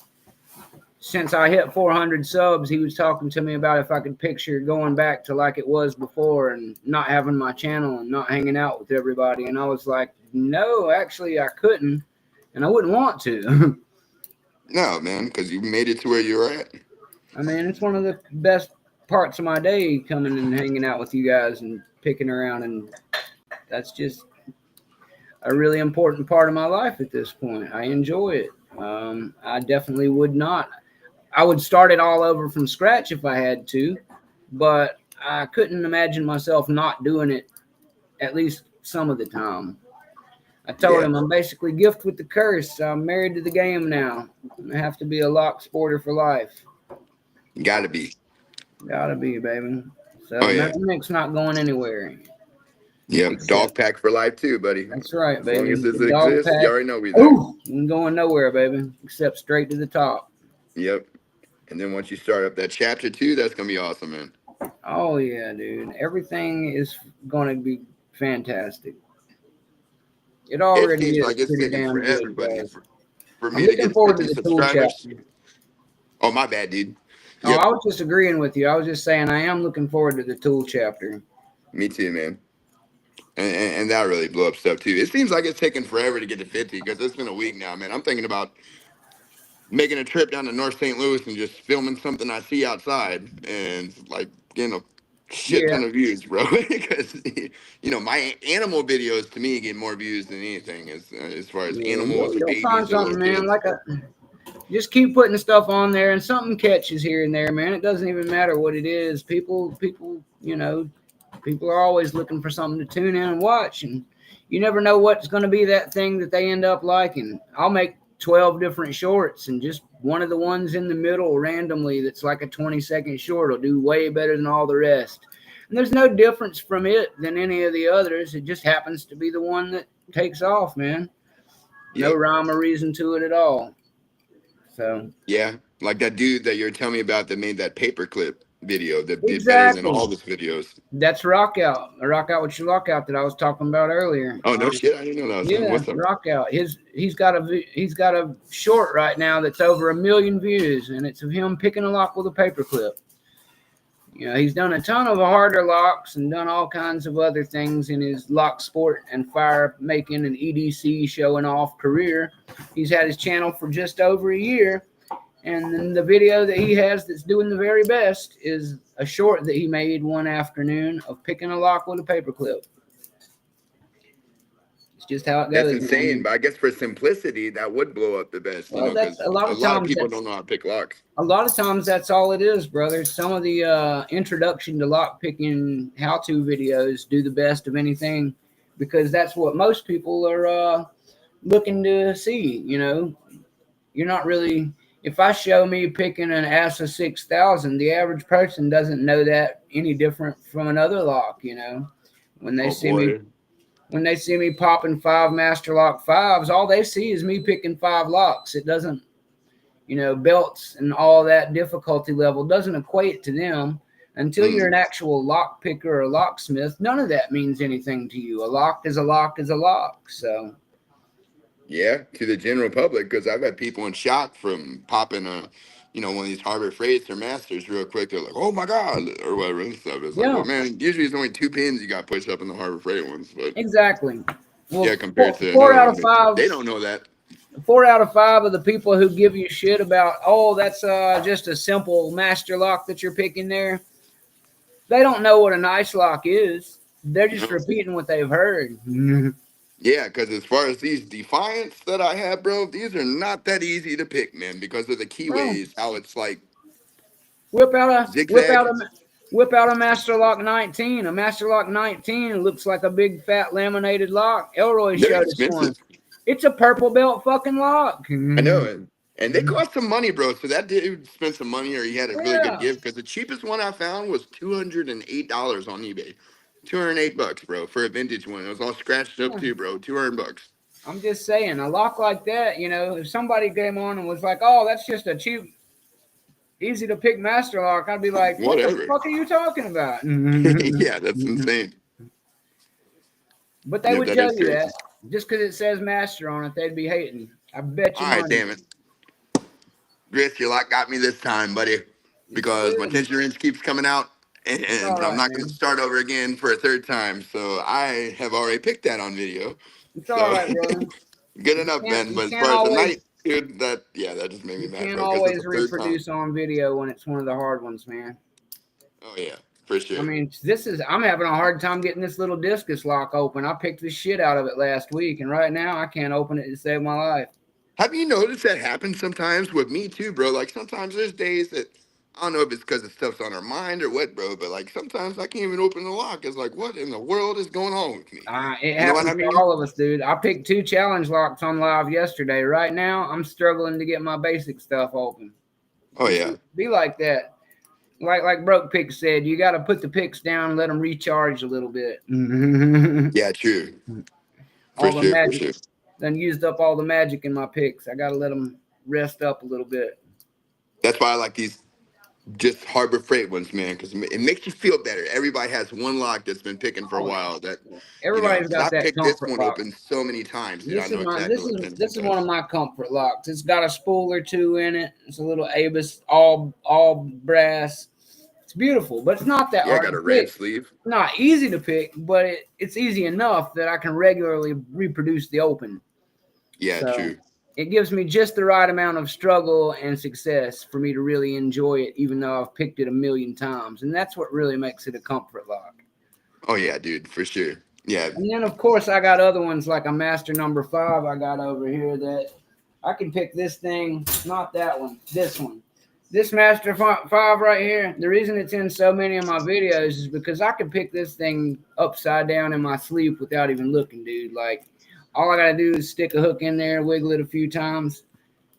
since I hit 400 subs, he was talking to me about if I could picture going back to like it was before and not having my channel and not hanging out with everybody. And I was like, no, actually, I couldn't. And I wouldn't want to. No, man, because you made it to where you're at. I mean, it's one of the best parts of my day coming and hanging out with you guys and picking around. And that's just a really important part of my life at this point. I enjoy it. I definitely would not. I would start it all over from scratch if I had to, but I couldn't imagine myself not doing it at least some of the time. I told Yeah, him I'm basically gift with the curse. I'm married to the game now. I have to be a lock sporter for life. gotta be. Gotta be, baby. Oh So yeah. Mechanic's not going anywhere. Yep. Except Dog pack for life too, buddy. that's right, As long baby. as this The dog exists, you pack. already know we there. Oh, ain't going nowhere, baby. Except straight to the top. Yep. And then once you start up that chapter 2, that's gonna be awesome, man. Oh yeah, dude. Everything is going to be fantastic. It It already seems is like it's pretty taking damn forever, good, buddy, guys. for I'm me to looking get forward to 50 the tool subscribers. chapter. Oh, my bad, dude. Oh, Yep. I was just agreeing with you. I was just saying I am looking forward to the tool chapter. Me too, man. And that really blew up stuff too. It seems like it's taking forever to get to 50 because it's been a week now, man. I'm thinking about making a trip down to North St. Louis and just filming something I see outside and like getting a shit Yeah, ton of views, bro. Because my animal videos to me get more views than anything as far as yeah. animals or You'll find babies or little something, man. kids. Like just keep putting stuff on there, and something catches here and there, man. It doesn't even matter what it is. People, people are always looking for something to tune in and watch, and you never know what's going to be that thing that they end up liking. I'll make 12 different shorts, and just one of the ones in the middle randomly that's like a 20-second short will do way better than all the rest. And there's no difference from it than any of the others. It just happens to be the one that takes off, man. No Yep. rhyme or reason to it at all. So Yeah. Like that dude that you're telling me about that made that paperclip video that did better than exactly. all his videos. That's Rock Out, a Rock Out with your lockout that I was talking about earlier. Oh no shit, I didn't know that was him. Yeah, What's up? Rock Out. He's got a short right now that's over 1 million views, and it's of him picking a lock with a paperclip. He's done a ton of harder locks and done all kinds of other things in his lock sport and fire making and EDC showing off career. He's had his channel for just over a year. And then the video that he has that's doing the very best is a short that he made one afternoon of picking a lock with a paperclip. It's just how it That's goes, insane, man. but I guess for simplicity, that would blow up the best, Well, that's because a lot a of lot of times. people don't know how to pick locks. A lot of times that's all it is, brother. Some of the introduction to lock picking how-to videos do the best of anything because that's what most people are looking to see. You're not really. If I show me picking an ASA 6000, the average person doesn't know that any different from another lock. When they Oh see me boy. when they see me popping 5 master lock fives, all they see is me picking 5 locks. It doesn't, belts and all that difficulty level doesn't equate to them until you're Mm. an actual lock picker or locksmith. None of that means anything to you. A lock is a lock is a lock. So Yeah, to the general public, because I've had people in shock from popping one of these Harbor Freights or Masters real quick. They're like, "Oh my god," or whatever and stuff. It's like, yeah, well, man, usually it's only 2 pins you got pushed up in the Harbor Freight ones, but exactly. Well, yeah, compared to four another out one, of five they don't know that. 4 out of 5 of the people who give you shit about, oh, that's just a simple master lock that you're picking there, they don't know what a nice lock is. They're just No. repeating what they've heard. Yeah, because as far as these Defiants that I have, bro, these are not that easy to pick, man, because of the Well, keyways, how it's like whip out a whip out zigzag. a whip out a Master Lock 19. A Master Lock 19 looks like a big fat laminated lock. Elroy They're showed us one. expensive. It's a purple belt fucking lock. I know it. And they cost some money, bro. So that dude spent some money or he had a really good Yeah, gift because the cheapest one I found was $208 on eBay. 208 bucks, bro, for a vintage one. It was all scratched up too, bro. 200 bucks. I'm just saying, a lock like that, if somebody came on and was like, "Oh, that's just a cheap, easy to pick master lock," I'd be like, "What the Whatever. fuck are you talking about?" Yeah, that's insane. But they Yeah, would that tell is you crazy. that just because it says master on it, they'd be hating. I bet you All right, money. damn it. Gris, your lock got me this time, buddy, It's because my good. tension wrench keeps coming out It's all and I'm right, not going to man. start over again for a third time. So I have already picked that on video. It's all So right, brother. good You enough, can't Ben. you But as can't far as the always night, dude, that just made me you mad, can't bro, because it's the always third time. reproduce on video when it's one of the hard ones, man. Oh yeah, for I sure. mean, I'm having a hard time getting this little discus lock open. I picked the shit out of it last week, and right now I can't open it to save my life. Have you noticed that happens sometimes with me too, bro? Like sometimes there's days that I don't know if it's because the stuff's on our mind or what, bro. But like sometimes I can't even open the lock. It's like, what in the world is going on with me? It You know what I happens to mean? all of us, dude. I picked 2 challenge locks on live yesterday. Right now, I'm struggling to get my basic stuff open. Oh Just yeah. be like that. like Broke Pick said, you got to put the picks down, and let them recharge a little bit. Yeah, true. For All the sure, for magic, sure. done used up all the magic in my picks. I got to let them rest up a little bit. That's why I like these just Harbor Freight ones, man, because it makes you feel better. Everybody has one lock that's been picking for a Oh while. That yeah, you know, everybody's because got I've that picked this comfort one lock. open so many times, dude. I This is know my exactly what pins it this is does. one of my comfort locks. It's got a spool or two in it. It's a little Avis, all brass. It's beautiful, but it's not that Yeah, I hard got to a red pick. sleeve. Not easy to pick, but it's easy enough that I can regularly reproduce the open. Yeah, So true. it gives me just the right amount of struggle and success for me to really enjoy it, even though I've picked it a million times. And that's what really makes it a comfort lock. Oh yeah, dude, for sure. Yeah, And then, of course, I got other ones like a Master Number 5 I got over here that I can pick this thing, not that one, this one. This Master 5 right here, the reason it's in so many of my videos is because I can pick this thing upside down in my sleep without even looking, dude. Like, all I got to do is stick a hook in there, wiggle it a few times,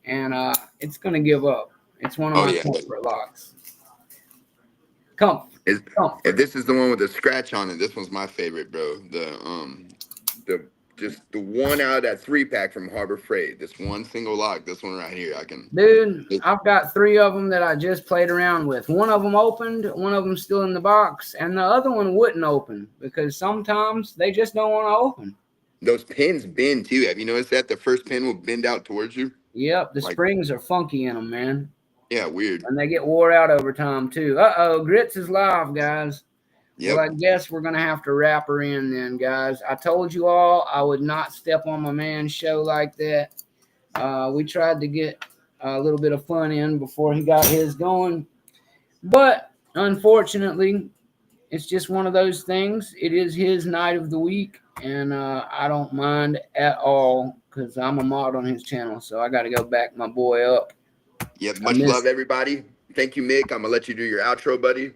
and it's going to give up. It's one of oh my yeah. comfort locks. Comfort. Is if Comfort. this is the one with the scratch on it, this one's my favorite, bro. The just the one out of that 3 pack from Harbor Freight. This one single lock. This one right here. I can. Dude, It, I've got 3 of them that I just played around with. One of them opened, one of them still in the box, and the other one wouldn't open because sometimes they just don't want to open. those pins bend too. Have you noticed that the first pin will bend out towards you? Yep, the Like, springs are funky in them, man. yeah, weird. And they get wore out over time, too. Uh-oh, Grits is live, guys. Well, Yep. I guess we're going to have to wrap her in then, guys. I told you all I would not step on my man's show like that. We tried to get a little bit of fun in before he got his going. But unfortunately, it's just one of those things. It is his night of the week, and I don't mind at all because I'm a mod on his channel, so I got to go back my boy up. Yep. I Much miss. love, everybody. Thank you, Mick. I'm gonna let you do your outro, buddy.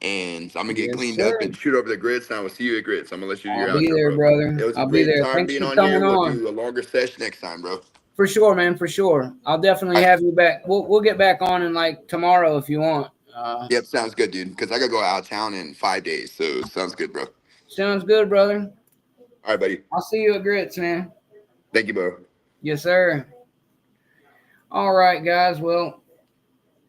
And I'm gonna get Yes, cleaned up sir. and shoot over the grits. And I will see you at grits. I'm gonna let you do your I'll be outro, there, bro. It brother. was a I'll be great there. time Thanks being for on here. coming We'll on. do a longer session next time, bro. For sure, man. For sure. I'll definitely All right. have you back. We'll get back on in like tomorrow if you want. Yep, sounds good, dude. Because I gotta go out of town in 5 days. So sounds good, bro. Sounds good, brother. All right, buddy. I'll see you at Grits, man. Thank you, bro. Yes, sir. All right, guys. Well,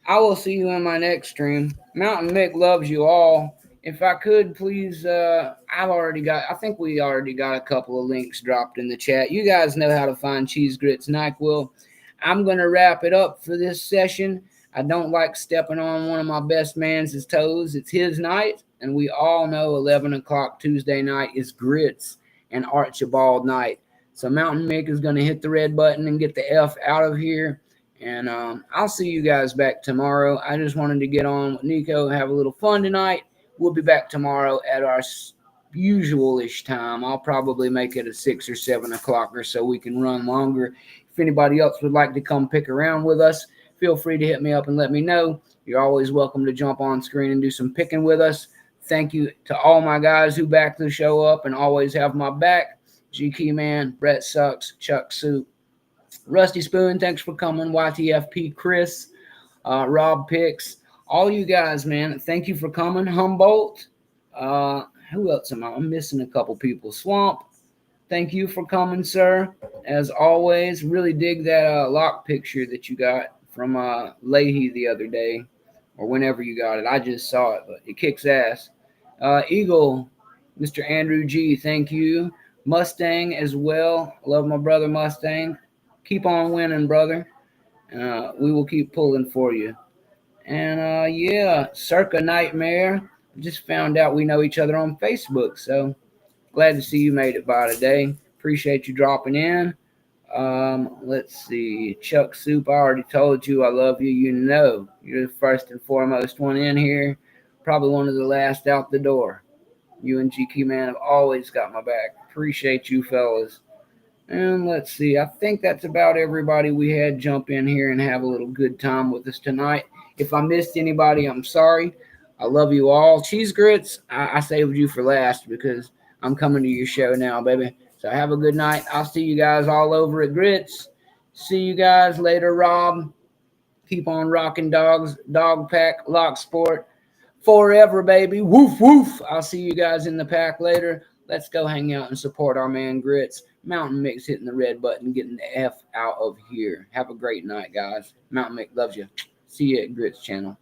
I will see you in my next stream. Mountain Mick loves you all. If I could, please, I think we already got a couple of links dropped in the chat. You guys know how to find Cheese Grits NyQuil. I'm going to wrap it up for this session. I don't like stepping on one of my best man's toes. It's his night, and we all know 11 o'clock Tuesday night is Grits and Archibald night. So Mountain Mick is going to hit the red button and get the F out of here. And I'll see you guys back tomorrow. I just wanted to get on with Nico, have a little fun tonight. We'll be back tomorrow at our usual-ish time. I'll probably make it at 6 or 7 o'clock or so we can run longer. If anybody else would like to come pick around with us, feel free to hit me up and let me know. You're always welcome to jump on screen and do some picking with us. Thank you to all my guys who back the show up and always have my back. G Key Man, Brett Sucks, Chuck Soup, Rusty Spoon, thanks for coming. YTFP, Chris, Rob Picks, all you guys, man. Thank you for coming. Humboldt. Who else am I? I'm missing a couple people. Swamp. Thank you for coming, sir. As always, really dig that lock picture that you got from Leahy the other day, or whenever you got it. I just saw it, but it kicks ass. Eagle, Mr. Andrew G. Thank you. Mustang as well. Love my brother Mustang. Keep on winning, brother. We will keep pulling for you. And yeah, Circa Nightmare. Just found out we know each other on Facebook, so glad to see you made it by today. Appreciate you dropping in. Let's see. Chuck Soup, I already told you I love you. You know, you're the first and foremost one in here. Probably one of the last out the door. You and GQ Man have always got my back. Appreciate you fellas. And let's see, I think that's about everybody we had jump in here and have a little good time with us tonight. If I missed anybody, I'm sorry. I love you all. Cheese Grits, I saved you for last because I'm coming to your show now, baby. So have a good night. I'll see you guys all over at Grits. See you guys later, Rob. Keep on rocking dogs, dog pack, lock sport. forever, baby. Woof, woof. I'll see you guys in the pack later. Let's go hang out and support our man Grits. Mountain Mix hitting the red button, getting the F out of here. Have a great night, guys. Mountain Mix loves you. See you at Grits channel.